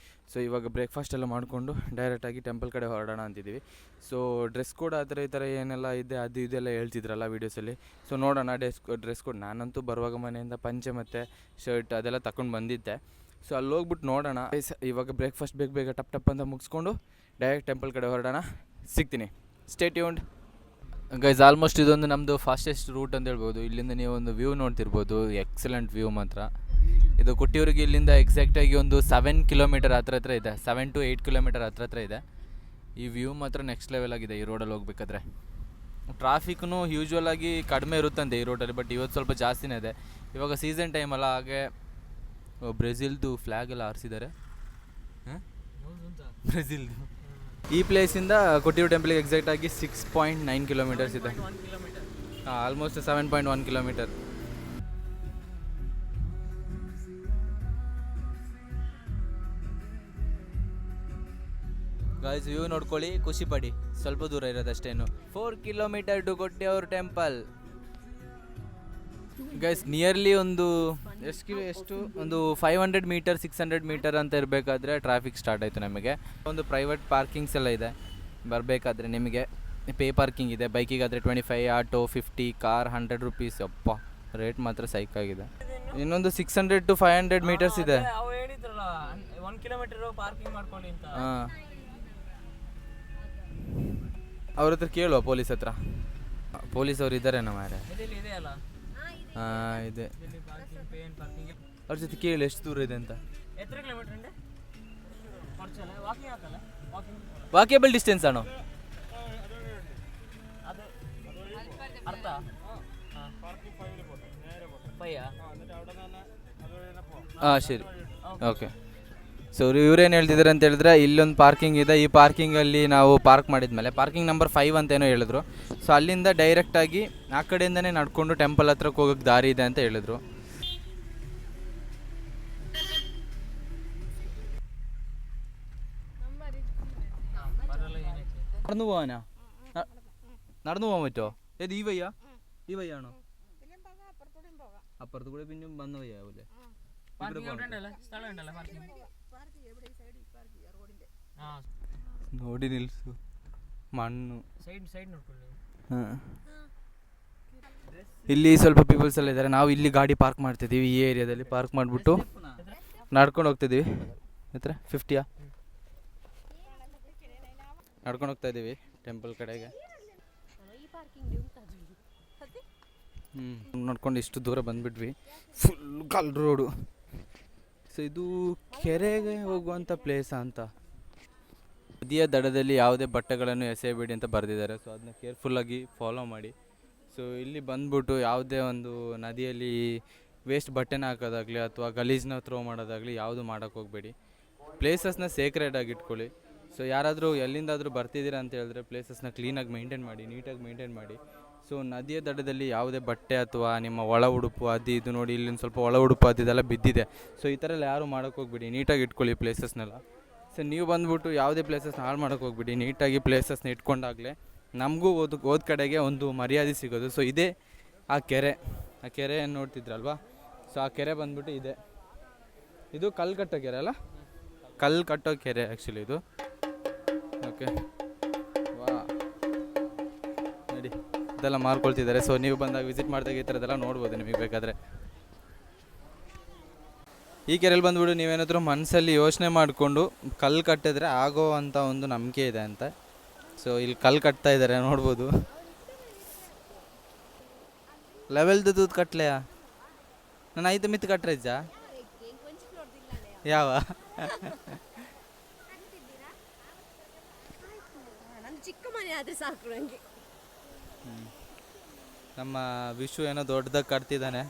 ಸೊ ಇವಾಗ ಬ್ರೇಕ್ಫಾಸ್ಟ್ ಎಲ್ಲ ಮಾಡಿಕೊಂಡು ಡೈರೆಕ್ಟಾಗಿ ಟೆಂಪಲ್ ಕಡೆ ಹೊರಡೋಣ ಅಂತಿದ್ದೀವಿ. ಸೊ ಡ್ರೆಸ್ ಕೋಡ್ ಆ ಥರ ಈ ಥರ ಏನೆಲ್ಲ ಇದೆ ಅದು ಇದೆಲ್ಲ ಹೇಳ್ತಿದ್ರಲ್ಲ ವೀಡಿಯೋಸಲ್ಲಿ. ಸೊ ನೋಡೋಣ ಡ್ರೆಸ್ ಕೋಡ್. ನಾನಂತೂ ಬರುವಾಗ ಮನೆಯಿಂದ ಪಂಚೆ ಮತ್ತು ಶರ್ಟ್ ಅದೆಲ್ಲ ತಗೊಂಡು ಬಂದಿದ್ದೆ. ಸೊ ಅಲ್ಲಿ ಹೋಗ್ಬಿಟ್ಟು ನೋಡೋಣ. ಇವಾಗ ಬ್ರೇಕ್ಫಾಸ್ಟ್ ಬೇಗ ಟಪ್ ಅಂತ ಮುಗಿಸ್ಕೊಂಡು ಡೈರೆಕ್ಟ್ ಟೆಂಪಲ್ ಕಡೆ ಹೊರಡೋಣ. ಸಿಗ್ತೀನಿ, ಸ್ಟೇ ಟ್ಯೂನ್ಡ್ ಗೈಸ್. ಆಲ್ಮೋಸ್ಟ್ ಇದೊಂದು ನಮ್ಮದು ಫಾಸ್ಟೆಸ್ಟ್ ರೂಟ್ ಅಂತ ಹೇಳ್ಬೋದು. ಇಲ್ಲಿಂದ ನೀವು ಒಂದು ವ್ಯೂ ನೋಡ್ತಿರ್ಬೋದು, ಎಕ್ಸಲೆಂಟ್ ವ್ಯೂ ಮಾತ್ರ. ಇದು ಕೊಟ್ಟಿಯೂರಿಗೆ ಇಲ್ಲಿಂದ ಎಕ್ಸಾಕ್ಟಾಗಿ ಒಂದು 7 ಕಿಲೋಮೀಟರ್ ಹತ್ರ ಇದೆ, 7 to 8 ಕಿಲೋಮೀಟರ್ ಹತ್ರ ಇದೆ. ಈ ವ್ಯೂ ಮಾತ್ರ ನೆಕ್ಸ್ಟ್ ಲೆವೆಲ್ ಆಗಿದೆ ಈ ರೋಡಲ್ಲಿ ಹೋಗ್ಬೇಕಾದ್ರೆ. ಟ್ರಾಫಿಕ್ನು ಯೂಶ್ವಲ್ ಆಗಿ ಕಡಿಮೆ ಇರುತ್ತಂತೆ ಈ ರೋಡಲ್ಲಿ, ಬಟ್ ಇವತ್ತು ಸ್ವಲ್ಪ ಜಾಸ್ತಿನೇ ಇದೆ. ಇವಾಗ ಸೀಸನ್ ಟೈಮ್ ಅಲ್ಲ, ಹಾಗೆ ಬ್ರೆಜಿಲ್ದು ಫ್ಲ್ಯಾಗ್ ಎಲ್ಲ ಹಾರಿಸಿದ್ದಾರೆ. ಬ್ರೆಜಿಲ್ದು. ಈ ಪ್ಲೇಸಿಂದ ಕೊಟ್ಟಿಯೂರು ಟೆಂಪಲ್ಗೆ ಎಕ್ಸಾಕ್ಟಾಗಿ 6.9 ಕಿಲೋಮೀಟರ್ಸ್ ಇದೆ. Almost 7.1 kilometre. ಗಾಯ್ಸ್ ವ್ಯೂ ನೋಡ್ಕೊಳ್ಳಿ, ಖುಷಿ ಪಡಿ. ಸ್ವಲ್ಪ ದೂರ ಇರೋದಷ್ಟೇನು, 4 kilometre to Kottiyoor temple. Guys nearly ಒಂದು ಒಂದು 500 ಮೀಟರ್ 600 ಮೀಟರ್ ಅಂತ ಇರಬೇಕಾದ್ರೆ ಟ್ರಾಫಿಕ್ ಸ್ಟಾರ್ಟ್ ಆಯಿತು ನಮಗೆ. ಒಂದು ಪ್ರೈವೇಟ್ ಪಾರ್ಕಿಂಗ್ಸ್ ಎಲ್ಲ ಇದೆ. ಬರಬೇಕಾದ್ರೆ ನಿಮಗೆ ಪೇ ಪಾರ್ಕಿಂಗ್ ಇದೆ. ಬೈಕಿಗಾದರೆ 25, ಆಟೋ 50, ಕಾರ್ 100 ರೂಪೀಸ್. ಅಪ್ಪ ರೇಟ್ ಮಾತ್ರ ಸೈಕ್ ಆಗಿದೆ. ಇನ್ನೊಂದು 600 to 500 ಮೀಟರ್ಸ್ ಇದೆ. ಹಾಂ, ಅವ್ರ ಹತ್ರ ಕೇಳುವ, ಪೊಲೀಸ್ ಹತ್ರ. ಪೊಲೀಸ್ ಅವ್ರು ಇದ್ದಾರೆ ನಮ್ಮ ಮಾರೆ. ಹಾಂ ಇದೆ, ಅವ್ರ ಜೊತೆ ಕೇಳಿ ಎಷ್ಟು ದೂರ ಇದೆ ಅಂತ. ವಾಕೇಬಲ್ ಡಿಸ್ಟೆನ್ಸ್ ಆಣೋ. ಹಾಂ ಸರಿ, ಓಕೆ. ಸೊ ಇವ್ರೇನು ಹೇಳ್ತಿದ್ದಾರೆ ಅಂತ ಹೇಳಿದ್ರೆ, ಇಲ್ಲೊಂದು ಪಾರ್ಕಿಂಗ್ ಇದೆ. ಈ ಪಾರ್ಕಿಂಗಲ್ಲಿ ನಾವು ಪಾರ್ಕ್ ಮಾಡಿದ್ಮೇಲೆ ಪಾರ್ಕಿಂಗ್ ನಂಬರ್ 5 ಅಂತೇನೋ ಹೇಳಿದ್ರು. ಸೊ ಅಲ್ಲಿಂದ ಡೈರೆಕ್ಟಾಗಿ ಆ ಕಡೆಯಿಂದನೇ ನಡ್ಕೊಂಡು ಟೆಂಪಲ್ ಹತ್ರಕ್ಕೆ ಹೋಗೋಕ್ಕೆ ದಾರಿ ಇದೆ ಅಂತ ಹೇಳಿದ್ರು. നടന്നു പോവാനാ? നടന്നു പോകാൻ പറ്റുമോ? ഏത് ഈ വയ്യാണോ? അപ്പുറത്ത് കൂടെ പിന്നെ വന്ന വയ്യാവൂലേ? ನೋಡಿ ನಿಲ್ಸು, ಮಣ್ಣು. ಇಲ್ಲಿ ಸ್ವಲ್ಪ ಪೀಪಲ್ಸ್ ಎಲ್ಲ ಇದ್ದಾರೆ. ನಾವು ಇಲ್ಲಿ ಗಾಡಿ ಪಾರ್ಕ್ ಮಾಡ್ತಿದ್ದೀವಿ. ಈ ಏರಿಯಾದಲ್ಲಿ ಪಾರ್ಕ್ ಮಾಡಿಬಿಟ್ಟು ನಡ್ಕೊಂಡು ಹೋಗ್ತಿದ್ದೀವಿ. ಹತ್ರ 50ಯಾ ನಡ್ಕೊಂಡು ಹೋಗ್ತಾ ಇದ್ದೀವಿ ಟೆಂಪಲ್ ಕಡೆಗೆ. ನೋಡ್ಕೊಂಡು ಇಷ್ಟು ದೂರ ಬಂದುಬಿಟ್ವಿ. ಫುಲ್ ಕಲ್ ರೋಡು. ಸೊ ಇದು ಕೆರೆಗೆ ಹೋಗುವಂಥ ಪ್ಲೇಸಾ ಅಂತ. ನದಿಯ ದಡದಲ್ಲಿ ಯಾವುದೇ ಬಟ್ಟೆಗಳನ್ನು ಎಸೆಯಬೇಡಿ ಅಂತ ಬರೆದಿದ್ದಾರೆ. ಸೊ ಅದನ್ನ ಕೇರ್ಫುಲ್ಲಾಗಿ ಫಾಲೋ ಮಾಡಿ. ಸೊ ಇಲ್ಲಿ ಬಂದ್ಬಿಟ್ಟು ಯಾವುದೇ ಒಂದು ನದಿಯಲ್ಲಿ ವೇಸ್ಟ್ ಬಟ್ಟೆನ ಹಾಕೋದಾಗಲಿ ಅಥವಾ ಗಲೀಜನ್ನ ಥ್ರೋ ಮಾಡೋದಾಗಲಿ ಯಾವುದು ಮಾಡೋಕ್ಕೆ ಹೋಗಬೇಡಿ. ಪ್ಲೇಸಸ್ನ ಸೇಕ್ರೆಟಾಗಿ ಇಟ್ಕೊಳ್ಳಿ. ಸೊ ಯಾರಾದರೂ ಎಲ್ಲಿಂದಾದರೂ ಬರ್ತಿದ್ದೀರಾ ಅಂತ ಹೇಳಿದ್ರೆ ಪ್ಲೇಸಸ್ನ ಕ್ಲೀನಾಗಿ ಮೇಂಟೈನ್ ಮಾಡಿ, ನೀಟಾಗಿ ಮೇಂಟೈನ್ ಮಾಡಿ. ಸೊ ನದಿಯ ದಡದಲ್ಲಿ ಯಾವುದೇ ಬಟ್ಟೆ ಅಥವಾ ನಿಮ್ಮ ಒಳ ಉಡುಪು ಅದು ಇದು ನೋಡಿ, ಇಲ್ಲಿಂದ ಸ್ವಲ್ಪ ಒಳ ಉಡುಪು ಅದು ಇದೆಲ್ಲ ಬಿದ್ದಿದೆ. ಸೊ ಈ ಥರ ಎಲ್ಲ ಯಾರೂ ಮಾಡೋಕ್ಕೆ ಹೋಗ್ಬಿಡಿ, ನೀಟಾಗಿ ಇಟ್ಕೊಳ್ಳಿ ಪ್ಲೇಸಸ್ನೆಲ್ಲ. ಸೊ ನೀವು ಬಂದುಬಿಟ್ಟು ಯಾವುದೇ ಪ್ಲೇಸಸ್ನ ಹಾಳು ಮಾಡೋಕ್ಕೆ ಹೋಗ್ಬಿಡಿ. ನೀಟಾಗಿ ಪ್ಲೇಸಸ್ನ ಇಟ್ಕೊಂಡಾಗಲೇ ನಮಗೂ ಹೋದ ಕಡೆಗೆ ಒಂದು ಮರ್ಯಾದೆ ಸಿಗೋದು. ಸೊ ಇದೇ ಆ ಕೆರೆ. ಆ ಕೆರೆ ನೋಡ್ತಿದ್ರಲ್ವಾ? ಸೊ ಆ ಕೆರೆ ಬಂದುಬಿಟ್ಟು ಇದೆ. ಇದು ಕಲ್ಲು ಕಟ್ಟೋ ಕೆರೆ ಅಲ್ಲ, ಕಲ್ಲು ಕಟ್ಟೋ ಕೆರೆ ಆ್ಯಕ್ಚುಲಿ ಇದು. ಓಕೆ, ವಾ ನೋಡಿ ಇದೆಲ್ಲ ಮಾರ್ಕೊಳ್ತಿದ್ದಾರೆ. ಸೊ ನೀವು ಬಂದಾಗ ವಿಸಿಟ್ ಮಾಡಿದಾಗ ಈ ಥರದ್ದೆಲ್ಲ ನೋಡ್ಬೋದು ನಿಮಗೆ ಬೇಕಾದರೆ. ಈ ಕೆರೆಯಲ್ಲಿ ಬಂದುಬಿಟ್ಟು ನೀವೇನಾದರೂ ಮನಸ್ಸಲ್ಲಿ ಯೋಚನೆ ಮಾಡಿಕೊಂಡು ಕಲ್ಲು ಕಟ್ಟಿದ್ರೆ ಆಗೋ ಅಂಥ ಒಂದು ನಂಬಿಕೆ ಇದೆ ಅಂತ. ಸೊ ಇಲ್ಲಿ ಕಲ್ಲು ಕಟ್ತಾ ಇದ್ದಾರೆ ನೋಡ್ಬೋದು. ಲೆವೆಲ್ದು ತೂತು ಕಟ್ಲೆಯಾ? ನಾನು 5 ಮಿತ್ತು ಕಟ್ರಜ್ಜಾ? ಯಾವ ಚಿಕ್ಕ ಮನೆ ಆದರೆ ಸಾಕು ನನಗೆ. ನಮ್ಮ ವಿಶ್ವ ಏನೋ ದೊಡ್ಡದಾಗಿ ಕಟ್ತಿದ್ದಾನೆ.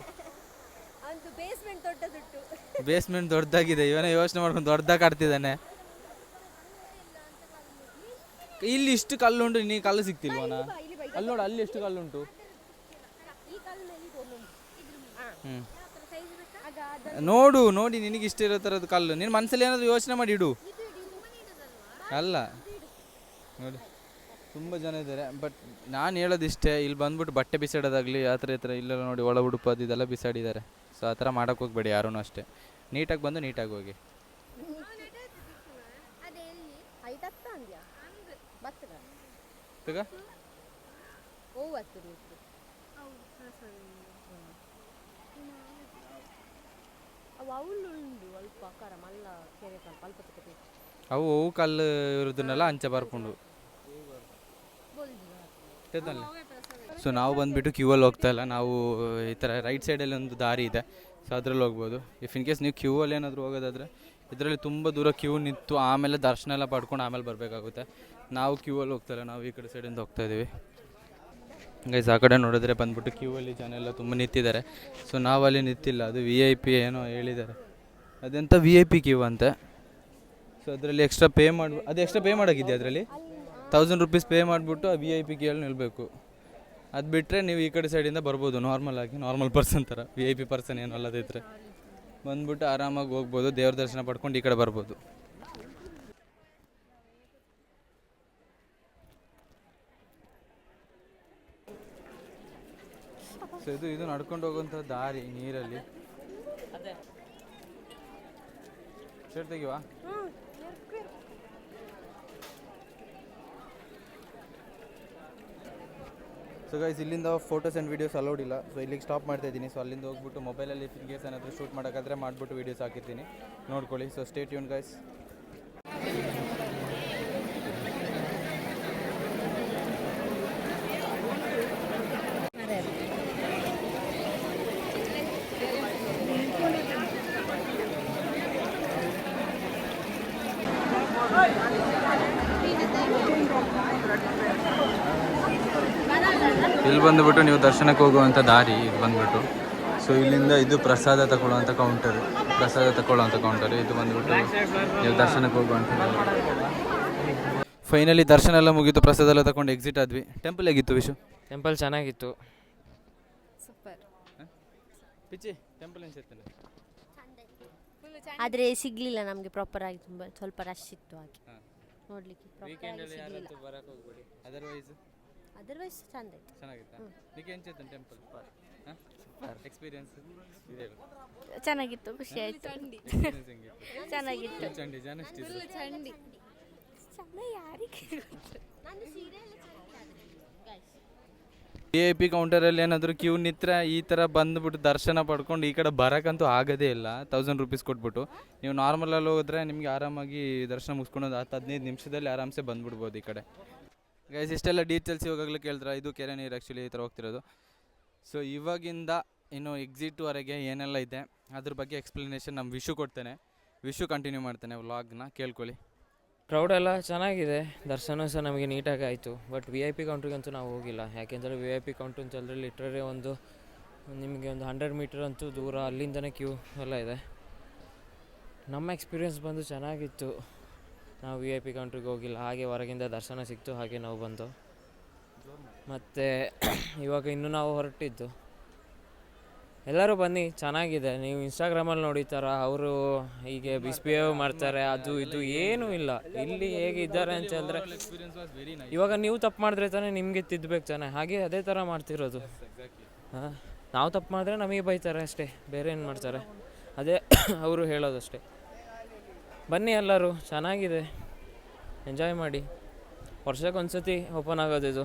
ಬೇಸ್ಮೆಂಟ್ ದೊಡ್ಡದಾಗಿದೆ. ಇವನೇ ಯೋಚನೆ ಮಾಡ್ಕೊಂಡು ದೊಡ್ಡದಾಗಿ ಕಟ್ತಿದ್ದಾನೆ. ಇಲ್ಲಿ ಇಷ್ಟು ಕಲ್ಲುಂಟು, ನೀ ಕಲ್ಲು ಸಿಗ್ತಿಲ್ವನ? ಅಲ್ಲಿ ನೋಡು, ಅಲ್ಲಿ ಎಷ್ಟು ಕಲ್ಲುಂಟು. ನೋಡು ನೋಡಿ, ನಿನಗೆ ಇಷ್ಟ ಇರೋ ಥರದ್ದು ಕಲ್ಲು ನಿನ್ನ ಮನಸ್ಸಲ್ಲಿ ಏನಾದರೂ ಯೋಚನೆ ಮಾಡಿ ಇಡು. ಅಲ್ಲ ನೋಡಿ, ತುಂಬ ಜನ ಇದ್ದಾರೆ. ಬಟ್ ನಾನು ಹೇಳೋದಿಷ್ಟೇ, ಇಲ್ಲಿ ಬಂದ್ಬಿಟ್ಟು ಬಟ್ಟೆ ಬಿಸಾಡೋದಾಗಲಿ ಆ ಥರ ಈ ಥರ ಇಲ್ಲೆಲ್ಲ ನೋಡಿ ಒಳ ಉಡುಪು ಅದು ಇದೆಲ್ಲ ಬಿಸಾಡಿದ್ದಾರೆ. ಸೊ ಆ ಥರ ಮಾಡೋಕ್ಕೆ ಹೋಗ್ಬೇಡಿ ಯಾರೂ ಅಷ್ಟೇ. ನೀಟಾಗಿ ಬಂದು ನೀಟಾಗಿ ಹೋಗಿ. ಅವು ಕಲ್ಲು ಇರೋದನ್ನೆಲ್ಲ ಅಂಚೆ ಬರ್ಕೊಂಡು. ಸೊ ನಾವು ಬಂದುಬಿಟ್ಟು ಕ್ಯೂವಲ್ಲಿ ಹೋಗ್ತಾ ಇಲ್ಲ. ನಾವು ಈ ಥರ ರೈಟ್ ಸೈಡಲ್ಲಿ ಒಂದು ದಾರಿ ಇದೆ. ಸೊ ಅದ್ರಲ್ಲಿ ಹೋಗ್ಬೋದು. ಇಫ್ ಇನ್ ಕೇಸ್ ನೀವು ಕ್ಯೂ ಅಲ್ಲಿ ಏನಾದರೂ ಹೋಗೋದಾದರೆ ಇದರಲ್ಲಿ ತುಂಬ ದೂರ ಕ್ಯೂ ನಿಂತು ಆಮೇಲೆ ದರ್ಶನ ಎಲ್ಲ ಪಡ್ಕೊಂಡು ಆಮೇಲೆ ಬರಬೇಕಾಗುತ್ತೆ. ನಾವು ಕ್ಯೂ ಅಲ್ಲಿ ಹೋಗ್ತಾಯಿಲ್ಲ, ನಾವು ಈ ಕಡೆ ಸೈಡಿಂದ ಹೋಗ್ತಾಯಿದ್ದೀವಿ. ಗೈಸ್ ಆ ಕಡೆ ನೋಡಿದ್ರೆ ಬಂದ್ಬಿಟ್ಟು ಕ್ಯೂ ಅಲ್ಲಿ ಜನ ಎಲ್ಲ ತುಂಬ ನಿಂತಿದ್ದಾರೆ. ಸೊ ನಾವು ಅಲ್ಲಿ ನಿಂತಿಲ್ಲ, ಅದು VIP ಏನೋ ಹೇಳಿದ್ದಾರೆ, ಅದೆಂಥ VIP ಕ್ಯೂ ಅಂತೆ. ಸೊ ಅದರಲ್ಲಿ ಎಕ್ಸ್ಟ್ರಾ ಪೇ ಅದು ಎಕ್ಸ್ಟ್ರಾ ಪೇ ಮಾಡೋಕ್ಕಿದೆ. ಅದರಲ್ಲಿ 1000 ರೂಪೀಸ್ ಪೇ ಮಾಡಿಬಿಟ್ಟು ಆ VIP ಕ್ಯೂ ಅಲ್ಲಿ ನಿಲ್ಲಬೇಕು. ಅದು ಬಿಟ್ಟರೆ ನೀವು ಈ ಕಡೆ ಸೈಡಿಂದ ಬರ್ಬೋದು ನಾರ್ಮಲ್ ಪರ್ಸನ್ ಥರ. VIP ಪರ್ಸನ್ ಏನು ಅಲ್ಲದಿದ್ದರೆ ಬಂದ್ಬಿಟ್ಟು ಆರಾಮಾಗಿ ಹೋಗ್ಬೋದು, ದೇವ್ರ ದರ್ಶನ ಪಡ್ಕೊಂಡು ಈ ಕಡೆ ಬರ್ಬೋದು. ಸೊ ಇದು ನಡ್ಕೊಂಡು ಹೋಗುವಂಥ ದಾರಿ ನೀರಲ್ಲಿ. ಶರ್ಟ್ ತೆಗಿವಾ? ಸೊ ಗೈಸ್ ಇಲ್ಲಿಂದ ಫೋಟೋಸ್ ಆ್ಯಂಡ್ ವೀಡಿಯೋಸ್ ಅಲೌಡ್ ಇಲ್ಲ. ಸೊ ಇಲ್ಲಿಗೆ ಸ್ಟಾಪ್ ಮಾಡ್ತಾ ಇದ್ದೀನಿ. ಸೊ ಅಲ್ಲಿಂದ ಹೋಗ್ಬಿಟ್ಟು ಮೊಬೈಲಲ್ಲಿ ಇನ್ ಕೇಸ್ ಏನಾದರೂ ಶೂಟ್ ಮಾಡೋಕ್ಕಾದ್ರೆ ಮಾಡಿಬಿಟ್ಟು ವೀಡಿಯೋಸ್ ಹಾಕಿರ್ತೀನಿ, ನೋಡ್ಕೊಳ್ಳಿ. So stay tune guys. ಇಲ್ಲಿ ಬಂದುಬಿಟ್ಟು ನೀವು ದರ್ಶನಕ್ಕೆ ಹೋಗುವಂಥ ದಾರಿ ಇದು ಬಂದುಬಿಟ್ಟು. ಸೊ ಇಲ್ಲಿಂದ ಇದು ಪ್ರಸಾದ ತಗೊಳ್ಳುವಂಥ ಕೌಂಟರ್, ಇದು ಬಂದುಬಿಟ್ಟು ನೀವು ದರ್ಶನಕ್ಕೆ ಹೋಗುವಂಥ. ಫೈನಲಿ ದರ್ಶನ ಎಲ್ಲ ಮುಗೀತು, ಪ್ರಸಾದ ಎಲ್ಲ ತಗೊಂಡು ಎಕ್ಸಿಟ್ ಆದ್ವಿ. ಟೆಂಪಲ್ ಹೇಗಿತ್ತು ವಿಶು? ಟೆಂಪಲ್ ಚೆನ್ನಾಗಿತ್ತು. ಸೂಪರ್. ಪಿಚ್ಚಿ ಟೆಂಪಲ್ ಅನ್ಸುತ್ತಲ್ಲ, ಆದರೆ ಸಿಗಲಿಲ್ಲ ನಮಗೆ ಪ್ರಾಪರ್ ಆಗಿ, ತುಂಬ ಸ್ವಲ್ಪ ರಶ್ ಇತ್ತು ಹಾಗೆ ನೋಡಲಿಕ್ಕೆ. ಅದರ್ವೈಸ್ ಚಂದ ಇತ್ತು. ಚೆನ್ನಾಗಿತ್ತಾ? ನಿಮಗೆ ಅನ್ಸುತ್ತೆ ಟೆಂಪಲ್ ಎಕ್ಸ್ಪೀರಿಯನ್ಸ್ ಚೆನ್ನಾಗಿತ್ತು, ಖುಷಿ ಆಯಿತು. ಚೆನ್ನಾಗಿತ್ತು. ಚಂಡಿ ಜನ ಚಂಡಿ VIP ಕೌಂಟರಲ್ಲಿ ಏನಾದರೂ ಕ್ಯೂ ನಿಂತರೆ ಈ ಥರ ಬಂದುಬಿಟ್ಟು ದರ್ಶನ ಪಡ್ಕೊಂಡು ಈ ಕಡೆ ಬರೋಕ್ಕಂತೂ ಆಗೋದೇ ಇಲ್ಲ. 1000 ರೂಪೀಸ್ ಕೊಟ್ಬಿಟ್ಟು ನೀವು ನಾರ್ಮಲಲ್ಲಿ ಹೋದ್ರೆ ನಿಮಗೆ ಆರಾಮಾಗಿ ದರ್ಶನ ಮುಗಿಸ್ಕೊಂಡು 10-15 ನಿಮಿಷದಲ್ಲಿ ಆರಾಮ್ಸೆ ಬಂದುಬಿಡ್ಬೋದು ಈ ಕಡೆ. ಗೈಸ್ ಇಷ್ಟೆಲ್ಲ ಡೀಟೇಲ್ಸ್ ಇವಾಗಲೇ ಕೇಳಿದ್ರೆ ಇದು ಕೆರೆ ನೀರು ಆ್ಯಕ್ಚುಲಿ ಈ ಥರ ಹೋಗ್ತಿರೋದು. ಸೊ ಇವಾಗಿಂದ ಇನ್ನು ಎಕ್ಸಿಟ್ವರೆಗೆ ಏನೆಲ್ಲ ಇದೆ ಅದ್ರ ಬಗ್ಗೆ ಎಕ್ಸ್ಪ್ಲನೇಷನ್ ನಮ್ಮ ವಿಶು ಕೊಡ್ತೇನೆ. ವಿಶು ಕಂಟಿನ್ಯೂ ಮಾಡ್ತೇನೆ ವ್ಲಾಗ್ನ, ಕೇಳ್ಕೊಳ್ಳಿ. ಕ್ರೌಡೆಲ್ಲ ಚೆನ್ನಾಗಿದೆ, ದರ್ಶನ ಸಹ ನಮಗೆ ನೀಟಾಗಿ ಆಯಿತು. ಬಟ್ VIP ಕೌಂಟ್ರಿಗಂತೂ ನಾವು ಹೋಗಿಲ್ಲ. ಯಾಕೆಂದರೆ VIP ಕೌಂಟ್ರ್ ಅಂತಂದರೆ ಲಿಟ್ರಲಿ ನಿಮಗೆ ಒಂದು 100 ಮೀಟರ್ ಅಂತೂ ದೂರ, ಅಲ್ಲಿಂದನೇ ಕ್ಯೂ ಎಲ್ಲ ಇದೆ. ನಮ್ಮ ಎಕ್ಸ್ಪೀರಿಯೆನ್ಸ್ ಬಂದು ಚೆನ್ನಾಗಿತ್ತು. ನಾವು VIP ಕೌಂಟ್ರಿಗೆ ಹೋಗಿಲ್ಲ, ಹಾಗೆ ಹೊರಗಿಂದ ದರ್ಶನ ಸಿಕ್ತು, ಹಾಗೆ ನಾವು ಬಂದು. ಮತ್ತು ಇವಾಗ ಇನ್ನೂ ನಾವು ಹೊರಟಿದ್ದು. ಎಲ್ಲರೂ ಬನ್ನಿ, ಚೆನ್ನಾಗಿದೆ. ನೀವು ಇನ್ಸ್ಟಾಗ್ರಾಮಲ್ಲಿ ನೋಡಿತಾರ ಅವರು ಹೀಗೆ ಬಿಸ್ಬಿಹೇವ್ ಮಾಡ್ತಾರೆ, ಅದು ಇದು ಏನೂ ಇಲ್ಲ. ಇಲ್ಲಿ ಹೇಗೆ ಇದ್ದಾರೆ ಅಂತ ಹೇಳಿದ್ರೆ, ಇವಾಗ ನೀವು ತಪ್ಪು ಮಾಡಿದ್ರೆ ತಾನೇ ನಿಮಗೆ ತಿದ್ದಬೇಕು ತಾನೆ, ಹಾಗೆ ಅದೇ ಥರ ಮಾಡ್ತಿರೋದು. ಹಾಂ, ನಾವು ತಪ್ಪು ಮಾಡಿದ್ರೆ ನಮಗೆ ಬೈತಾರೆ ಅಷ್ಟೇ, ಬೇರೆ ಏನು ಮಾಡ್ತಾರೆ, ಅದೇ ಅವರು ಹೇಳೋದಷ್ಟೇ. ಬನ್ನಿ ಎಲ್ಲರೂ, ಚೆನ್ನಾಗಿದೆ, ಎಂಜಾಯ್ ಮಾಡಿ. ವರ್ಷಕ್ಕೊಂದ್ಸತಿ ಓಪನ್ ಆಗೋದು ಇದು,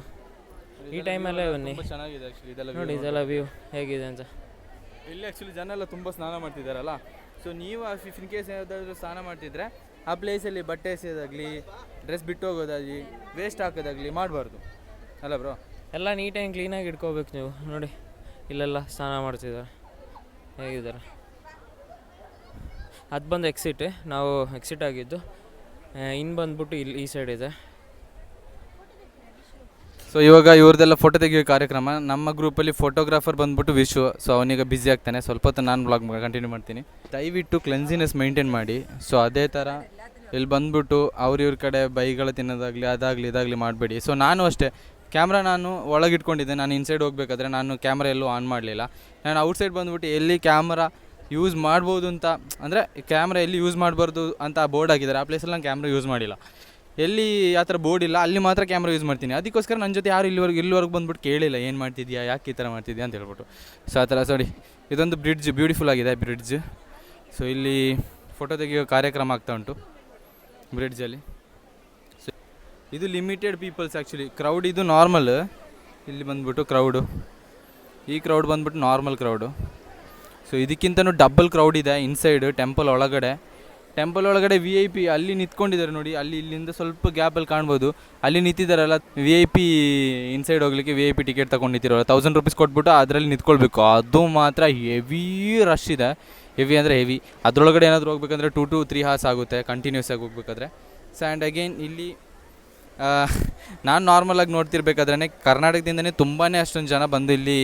ಈ ಟೈಮಲ್ಲೇ ಬನ್ನಿ. ಚೆನ್ನಾಗಿದೆ ಆ್ಯಕ್ಚುಲಿ ನೋಡಿ ಇದೆಲ್ಲ ವ್ಯೂ ಹೇಗಿದೆ ಅಂತ. ಇಲ್ಲಿ ಆ್ಯಕ್ಚುಲಿ ಜನ ಎಲ್ಲ ತುಂಬ ಸ್ನಾನ ಮಾಡ್ತಿದ್ದಾರಲ್ಲ. ಸೊ ನೀವು ಇನ್ ಕೇಸ್ ಏನಾದರೂ ಸ್ನಾನ ಮಾಡ್ತಿದ್ರೆ ಆ ಪ್ಲೇಸಲ್ಲಿ ಬಟ್ಟೆ ಎಸೆಯೋದಾಗಲಿ, ಡ್ರೆಸ್ ಬಿಟ್ಟು ಹೋಗೋದಾಗಲಿ, ವೇಸ್ಟ್ ಹಾಕೋದಾಗಲಿ ಮಾಡಬಾರ್ದು ಅಲ್ಲ ಬ್ರೋ. ಎಲ್ಲ ನೀಟಾಗಿ ಕ್ಲೀನಾಗಿ ಇಟ್ಕೋಬೇಕು ನೀವು. ನೋಡಿ ಇಲ್ಲೆಲ್ಲ ಸ್ನಾನ ಮಾಡ್ತಿದ್ದಾರೆ, ಹೇಗಿದ್ದಾರೆ. ಅದು ಬಂದು ಎಕ್ಸಿಟ್, ನಾವು ಎಕ್ಸಿಟ್ ಆಗಿದ್ದು. ಇನ್ನು ಬಂದ್ಬಿಟ್ಟು ಇಲ್ಲಿ ಈ ಸೈಡ್ ಇದೆ. ಸೊ ಇವಾಗ ಇವ್ರದ್ದೆಲ್ಲ ಫೋಟೋ ತೆಗಿಯೋ ಕಾರ್ಯಕ್ರಮ. ನಮ್ಮ ಗ್ರೂಪಲ್ಲಿ ಫೋಟೋಗ್ರಾಫರ್ ಬಂದ್ಬಿಟ್ಟು ವಿಶು. ಸೊ ಅವನಿಗೆ ಬ್ಯುಸಿ ಆಗ್ತಾನೆ, ಸ್ವಲ್ಪ ಹೊತ್ತು ನಾನು ಬ್ಲಾಗ್ ಕಂಟಿನ್ಯೂ ಮಾಡ್ತೀನಿ. ದಯವಿಟ್ಟು ಕ್ಲೆನ್ಸಿನೆಸ್ ಮೇಂಟೈನ್ ಮಾಡಿ. ಸೊ ಅದೇ ಥರ ಇಲ್ಲಿ ಬಂದ್ಬಿಟ್ಟು ಇವ್ರ ಕಡೆ ಬೈಗಳು ತಿನ್ನೋದಾಗಲಿ ಅದಾಗಲಿ ಇದಾಗಲಿ ಮಾಡಬೇಡಿ. ಸೊ ನಾನು ಅಷ್ಟೇ, ಕ್ಯಾಮ್ರಾ ನಾನು ಒಳಗಿಟ್ಕೊಂಡಿದ್ದೆ. ನಾನು ಇನ್ಸೈಡ್ ಹೋಗ್ಬೇಕಾದ್ರೆ ನಾನು ಕ್ಯಾಮ್ರಾ ಎಲ್ಲೂ ಆನ್ ಮಾಡಲಿಲ್ಲ. ನಾನು ಔಟ್ಸೈಡ್ ಬಂದ್ಬಿಟ್ಟು ಎಲ್ಲಿ ಕ್ಯಾಮ್ರಾ ಯೂಸ್ ಮಾಡ್ಬೋದು ಅಂತ, ಅಂದರೆ ಕ್ಯಾಮ್ರಾ ಎಲ್ಲಿ ಯೂಸ್ ಮಾಡಬಾರ್ದು ಅಂತ ಬೋರ್ಡ್ ಹಾಕಿದ್ದಾರೆ, ಆ ಪ್ಲೇಸಲ್ಲಿ ನಾನು ಕ್ಯಾಮ್ರಾ ಯೂಸ್ ಮಾಡಿಲ್ಲ. ಎಲ್ಲಿ ಆ ಥರ ಬೋರ್ಡ್ ಇಲ್ಲ ಅಲ್ಲಿ ಮಾತ್ರ ಕ್ಯಾಮ್ರಾ ಯೂಸ್ ಮಾಡ್ತೀನಿ. ಅದಕ್ಕೋಸ್ಕರ ನನ್ನ ಜೊತೆ ಯಾರು ಇಲ್ಲಿವರೆಗೆ ಬಂದುಬಿಟ್ಟು ಕೇಳಿಲ್ಲ, ಏನು ಮಾಡ್ತಿದ್ಯಾ, ಯಾಕೆ ಈ ಥರ ಮಾಡ್ತಿದ್ಯಾ ಅಂತ ಹೇಳ್ಬಿಟ್ಟು. ಸೊ ಆ ಥರ ನೋಡಿ, ಇದೊಂದು ಬ್ರಿಡ್ಜ್, ಬ್ಯೂಟಿಫುಲ್ ಆಗಿದೆ ಬ್ರಿಡ್ಜ್. ಸೊ ಇಲ್ಲಿ ಫೋಟೋ ತೆಗೆಯೋ ಕಾರ್ಯಕ್ರಮ ಆಗ್ತಾ ಉಂಟು ಬ್ರಿಡ್ಜಲ್ಲಿ. ಸೊ ಇದು ಲಿಮಿಟೆಡ್ ಪೀಪಲ್ಸ್ ಆ್ಯಕ್ಚುಲಿ. ಕ್ರೌಡ್ ಇದು ನಾರ್ಮಲ್. ಇಲ್ಲಿ ಬಂದುಬಿಟ್ಟು ಈ ಕ್ರೌಡ್ ಬಂದುಬಿಟ್ಟು ನಾರ್ಮಲ್ ಕ್ರೌಡು. ಸೊ ಇದಕ್ಕಿಂತನೂ ಡಬಲ್ ಕ್ರೌಡ್ ಇದೆ ಇನ್ಸೈಡ್ ಟೆಂಪಲ್ ಒಳಗಡೆ. ಟೆಂಪಲ್ ಒಳಗಡೆ VIP ಅಲ್ಲಿ ನಿಂತ್ಕೊಂಡಿದ್ದಾರೆ ನೋಡಿ, ಅಲ್ಲಿ ಇಲ್ಲಿಂದ ಸ್ವಲ್ಪ ಗ್ಯಾಪಲ್ಲಿ ಕಾಣ್ಬೋದು, ಅಲ್ಲಿ ನಿಂತಿದ್ದಾರಲ್ಲ VIP ಇನ್ಸೈಡ್ ಹೋಗ್ಲಿಕ್ಕೆ VIP ಟಿಕೆಟ್ ತೊಗೊಂಡು ನಿಂತಿರೋಲ್ಲ, 1000 ರೂಪೀಸ್ ಕೊಟ್ಬಿಟ್ಟು ಅದರಲ್ಲಿ ನಿಂತ್ಕೊಳ್ಬೇಕು. ಅದು ಮಾತ್ರ ಹೆವಿ ರಶ್ ಇದೆ, ಹೆವಿ ಅಂದರೆ ಹೆವಿ. ಅದರೊಳಗಡೆ ಏನಾದರೂ ಹೋಗ್ಬೇಕಂದ್ರೆ 2 to 3 hours ಆಗುತ್ತೆ ಕಂಟಿನ್ಯೂಸ್ ಆಗಿ ಹೋಗ್ಬೇಕಾದ್ರೆ. ಸೊ ಆ್ಯಂಡ್ ಅಗೇನ್ ಇಲ್ಲಿ ನಾನು ನಾರ್ಮಲಾಗಿ ನೋಡ್ತಿರ್ಬೇಕಾದ್ರೆ ಕರ್ನಾಟಕದಿಂದನೇ ತುಂಬಾ ಅಷ್ಟೊಂದು ಜನ ಬಂದು ಇಲ್ಲಿ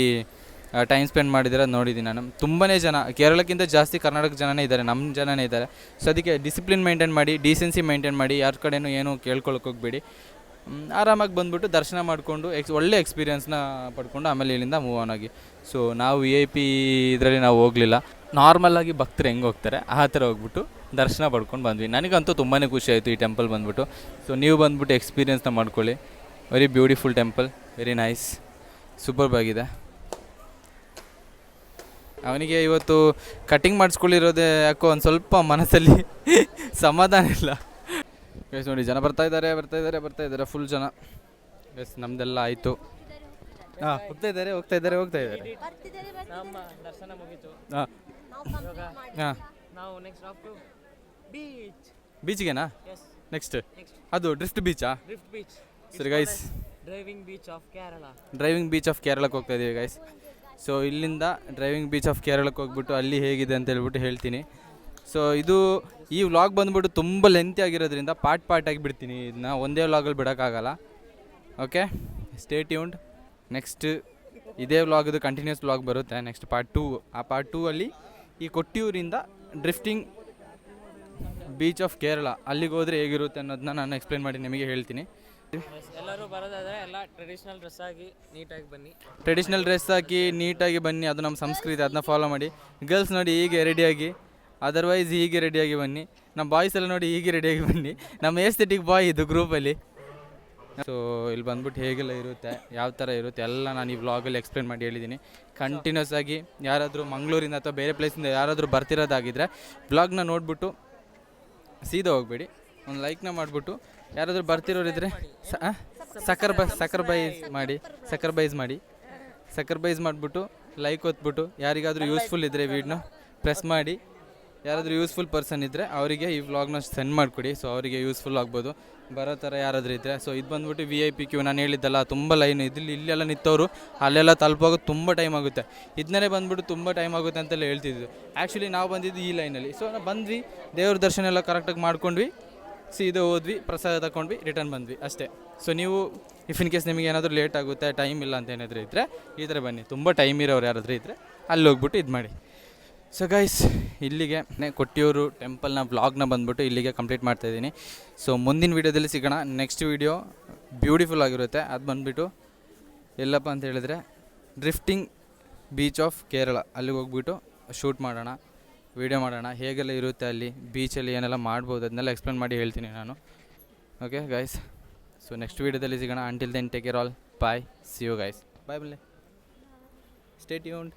ಟೈಮ್ ಸ್ಪೆಂಡ್ ಮಾಡಿದರೆ ನೋಡಿದ್ದೀನಿ ನಾನು. ತುಂಬಾ ಜನ, ಕೇರಳಕ್ಕಿಂತ ಜಾಸ್ತಿ ಕರ್ನಾಟಕ ಜನನೇ ಇದ್ದಾರೆ, ನಮ್ಮ ಜನನೇ ಇದ್ದಾರೆ. ಸೊ ಅದಕ್ಕೆ ಡಿಸಿಪ್ಲಿನ್ ಮೇಂಟೈನ್ ಮಾಡಿ, ಡೀಸೆನ್ಸಿ ಮೇಂಟೈನ್ ಮಾಡಿ, ಯಾರ ಕಡೆಯೂ ಏನು ಕೇಳ್ಕೊಳಕ್ಕೆ ಹೋಗಬೇಡಿ. ಆರಾಮಾಗಿ ಬಂದುಬಿಟ್ಟು ದರ್ಶನ ಮಾಡಿಕೊಂಡು ಒಳ್ಳೆ ಎಕ್ಸ್ಪೀರಿಯೆನ್ಸ್ನ ಪಡ್ಕೊಂಡು ಆಮೇಲೆ ಇಲ್ಲಿಂದ ಮೂವ್ ಆನ್ ಆಗಿ. ಸೊ ನಾವು VIP ಇದರಲ್ಲಿ ನಾವು ಹೋಗಲಿಲ್ಲ, ನಾರ್ಮಲಾಗಿ ಭಕ್ತರು ಹೆಂಗೆ ಹೋಗ್ತಾರೆ ಆ ಥರ ಹೋಗ್ಬಿಟ್ಟು ದರ್ಶನ ಪಡ್ಕೊಂಡು ಬಂದ್ವಿ. ನನಗಂತೂ ತುಂಬಾ ಖುಷಿ ಆಯಿತು ಈ ಟೆಂಪಲ್ ಬಂದುಬಿಟ್ಟು. ಸೊ ನೀವು ಬಂದುಬಿಟ್ಟು ಎಕ್ಸ್ಪೀರಿಯೆನ್ಸ್ನ ಮಾಡ್ಕೊಳ್ಳಿ. Very beautiful temple, very nice, superb ಆಗಿದೆ. ಅವನಿಗೆ ಇವತ್ತು ಕಟ್ಟಿಂಗ್ ಮಾಡಿಸ್ಕೊಳ್ಳಿರೋದೇ ಯಾಕೋ ಒಂದು ಸ್ವಲ್ಪ ಮನಸ್ಸಲ್ಲಿ ಸಮಾಧಾನ ಇಲ್ಲ. ಗೈಸ್ ನೋಡಿ, ಜನ ಬರ್ತಾ ಇದ್ದಾರೆ ಫುಲ್ ಜನ. ಗೈಸ್ ನಮ್ಮದೆಲ್ಲ ಆಯಿತು. ಹಾಂ, ಹೋಗ್ತಾ ಇದ್ದಾರೆ. ನಮ್ಮ ದರ್ಶನ ಮುಗೀತು. ಹಾಂ ಹಾಂ, ನಾವು ನೆಕ್ಸ್ಟ್ ಸ್ಟಾಪ್ ಟು ಬೀಚ್. ಬೀಚ್ಗೆನಾ ಎಸ್, ನೆಕ್ಸ್ಟ್? ಅದು ಡ್ರಿಫ್ಟ್ ಬೀಚಾ? Drift beach. ಸರಿ guys, driving beach of Kerala. Driving beach of ಕೇರಳಕ್ಕೆ ಹೋಗ್ತಾ ಇದ್ದೀವಿ ಗೈಸ್. ಸೊ ಇಲ್ಲಿಂದ ಡ್ರೈವಿಂಗ್ ಬೀಚ್ ಆಫ್ ಕೇರಳಕ್ಕೆ ಹೋಗ್ಬಿಟ್ಟು ಅಲ್ಲಿ ಹೇಗಿದೆ ಅಂತ ಹೇಳ್ಬಿಟ್ಟು ಹೇಳ್ತೀನಿ. ಸೊ ಇದು ಈ ವ್ಲಾಗ್ ಬಂದುಬಿಟ್ಟು ತುಂಬ ಲೆಂತಿ ಆಗಿರೋದ್ರಿಂದ ಪಾರ್ಟ್ ಆಗಿ ಬಿಡ್ತೀನಿ. ಇದನ್ನ ಒಂದೇ ವ್ಲಾಗಲ್ಲಿ ಬಿಡೋಕ್ಕಾಗಲ್ಲ. Okay, stay tuned. ನೆಕ್ಸ್ಟ್ ಇದೇ ವ್ಲಾಗದು ಕಂಟಿನ್ಯೂಸ್ ವ್ಲಾಗ್ ಬರುತ್ತೆ. Next part 2. ಆ ಪಾರ್ಟ್ 2 ಅಲ್ಲಿ ಈ ಕೊಟ್ಟಿಯೂರಿಂದ ಡ್ರಿಫ್ಟಿಂಗ್ ಬೀಚ್ ಆಫ್ ಕೇರಳ ಅಲ್ಲಿಗೆ ಹೋದರೆ ಹೇಗಿರುತ್ತೆ ಅನ್ನೋದನ್ನ ನಾನು ಎಕ್ಸ್ಪ್ಲೇನ್ ಮಾಡಿ ನಿಮಗೆ ಹೇಳ್ತೀನಿ. ಎಲ್ಲರೂ ಬರೋದಾದರೆ ಎಲ್ಲ ಟ್ರೆಡಿಷ್ನಲ್ ಡ್ರೆಸ್ ಆಗಿ ನೀಟಾಗಿ ಬನ್ನಿ. ಟ್ರೆಡಿಷ್ನಲ್ ಡ್ರೆಸ್ ಹಾಕಿ ನೀಟಾಗಿ ಬನ್ನಿ, ಅದು ನಮ್ಮ ಸಂಸ್ಕೃತಿ, ಅದನ್ನ ಫಾಲೋ ಮಾಡಿ. ಗರ್ಲ್ಸ್ ನೋಡಿ ಹೀಗೆ ರೆಡಿಯಾಗಿ, ಅದರ್ವೈಸ್ ಹೀಗೆ ರೆಡಿಯಾಗಿ ಬನ್ನಿ. ನಮ್ಮ ಬಾಯ್ಸ್ ಎಲ್ಲ ನೋಡಿ ಹೀಗೆ ರೆಡಿಯಾಗಿ ಬನ್ನಿ. ನಮ್ಮ ಏಸ್ಥೆಟಿಕ್ ಬಾಯ್ ಇದು ಗ್ರೂಪಲ್ಲಿ. ಸೊ ಇಲ್ಲಿ ಬಂದ್ಬಿಟ್ಟು ಹೇಗೆಲ್ಲ ಇರುತ್ತೆ, ಯಾವ ಥರ ಇರುತ್ತೆ ಎಲ್ಲ ನಾನು ಈ ವ್ಲಾಗಲ್ಲಿ ಎಕ್ಸ್ಪ್ಲೇನ್ ಮಾಡಿ ಹೇಳಿದ್ದೀನಿ. ಕಂಟಿನ್ಯೂಸ್ ಆಗಿ ಯಾರಾದರೂ ಮಂಗಳೂರಿಂದ ಅಥವಾ ಬೇರೆ ಪ್ಲೇಸಿಂದ ಯಾರಾದರೂ ಬರ್ತಿರೋದಾಗಿದ್ದರೆ ವ್ಲಾಗ್ನ ನೋಡಿಬಿಟ್ಟು ಸೀದಾ ಹೋಗಬೇಡಿ, ಒಂದು ಲೈಕ್ನ ಮಾಡಿಬಿಟ್ಟು, ಯಾರಾದರೂ ಬರ್ತಿರೋರಿದ್ದರೆ ಸಕ್ಕರ್ ಬೈಸ್ ಮಾಡಿಬಿಟ್ಟು ಲೈಕ್ ಒತ್ಬಿಟ್ಟು, ಯಾರಿಗಾದರೂ ಯೂಸ್ಫುಲ್ ಇದ್ದರೆ ವೀಡ್ನ ಪ್ರೆಸ್ ಮಾಡಿ, ಯಾರಾದರೂ ಯೂಸ್ಫುಲ್ ಪರ್ಸನ್ ಇದ್ದರೆ ಅವರಿಗೆ ಈ ವ್ಲಾಗ್ನ ಸೆಂಡ್ ಮಾಡಿಕೊಡಿ. ಸೊ ಅವರಿಗೆ ಯೂಸ್ಫುಲ್ ಆಗ್ಬೋದು ಬರೋ ಥರ ಯಾರಾದರೂ ಇದ್ದರೆ. ಸೊ ಇದು ಬಂದ್ಬಿಟ್ಟು VIP ಕ್ಯೂ, ನಾನು ಹೇಳಿದ್ದಲ್ಲ ತುಂಬ ಲೈನ್ ಇಲ್ಲೆಲ್ಲ ನಿಂತವರು ಅಲ್ಲೆಲ್ಲ ತಲುಪೋಗೋದು ತುಂಬ ಟೈಮ್ ಆಗುತ್ತೆ. ಇದನ್ನೇ ಬಂದ್ಬಿಟ್ಟು ತುಂಬ ಟೈಮ್ ಆಗುತ್ತೆ ಅಂತೆಲ್ಲ ಹೇಳ್ತಿದ್ದು. ಆ್ಯಕ್ಚುಲಿ ನಾವು ಬಂದಿದ್ದು ಈ ಲೈನಲ್ಲಿ. ಸೊ ನಾವು ಬಂದ್ವಿ, ದೇವ್ರ ದರ್ಶನ ಎಲ್ಲ ಕರೆಕ್ಟಾಗಿ ಮಾಡ್ಕೊಂಡ್ವಿ, ಸೀದಾ ಹೋದ್ವಿ, ಪ್ರಸಾದ ತಗೊಂಡ್ವಿ, ರಿಟರ್ನ್ ಬಂದ್ವಿ ಅಷ್ಟೇ. ಸೊ ನೀವು ಇಫ್ ಇನ್ ಕೇಸ್ ನಿಮಗೆ ಏನಾದರೂ ಲೇಟ್ ಆಗುತ್ತೆ, ಟೈಮ್ ಇಲ್ಲ ಅಂತ ಏನಾದರೂ ಇದ್ದರೆ ಈ ಥರ ಬನ್ನಿ. ತುಂಬ ಟೈಮ್ ಇರೋರು ಯಾರಾದರೂ ಇದ್ದರೆ ಅಲ್ಲಿ ಹೋಗ್ಬಿಟ್ಟು ಇದು ಮಾಡಿ. ಸೊ ಗೈಸ್, ಇಲ್ಲಿಗೆ ಕೊಟ್ಟಿಯೂರು ಟೆಂಪಲ್ನ ವ್ಲಾಗ್ನ ಬಂದ್ಬಿಟ್ಟು ಇಲ್ಲಿಗೆ ಕಂಪ್ಲೀಟ್ ಮಾಡ್ತಾಯಿದ್ದೀನಿ. ಸೊ ಮುಂದಿನ ವೀಡಿಯೋದಲ್ಲಿ ಸಿಗೋಣ. ನೆಕ್ಸ್ಟ್ ವೀಡಿಯೋ ಬ್ಯೂಟಿಫುಲ್ ಆಗಿರುತ್ತೆ. ಅದು ಬಂದುಬಿಟ್ಟು ಎಲ್ಲಪ್ಪ ಅಂತ ಹೇಳಿದ್ರೆ ಡ್ರಿಫ್ಟಿಂಗ್ ಬೀಚ್ ಆಫ್ ಕೇರಳ, ಅಲ್ಲಿಗೆ ಹೋಗ್ಬಿಟ್ಟು ಶೂಟ್ ಮಾಡೋಣ, ವೀಡಿಯೋ ಮಾಡೋಣ, ಹೇಗೆಲ್ಲ ಇರುತ್ತೆ ಅಲ್ಲಿ ಬೀಚಲ್ಲಿ ಏನೆಲ್ಲ ಮಾಡ್ಬೋದು ಅದನ್ನೆಲ್ಲ ಎಕ್ಸ್ಪ್ಲೇನ್ ಮಾಡಿ ಹೇಳ್ತೀನಿ ನಾನು. ಓಕೆ ಗೈಸ್, ಸೊ ನೆಕ್ಸ್ಟ್ ವೀಡಿಯೋದಲ್ಲಿ ಸಿಗೋಣ. Until then take care all, bye, see you guys, bye, ಬಲ್ಲೆ, ಸ್ಟೇ ಟ್ಯೂನ್ಡ್.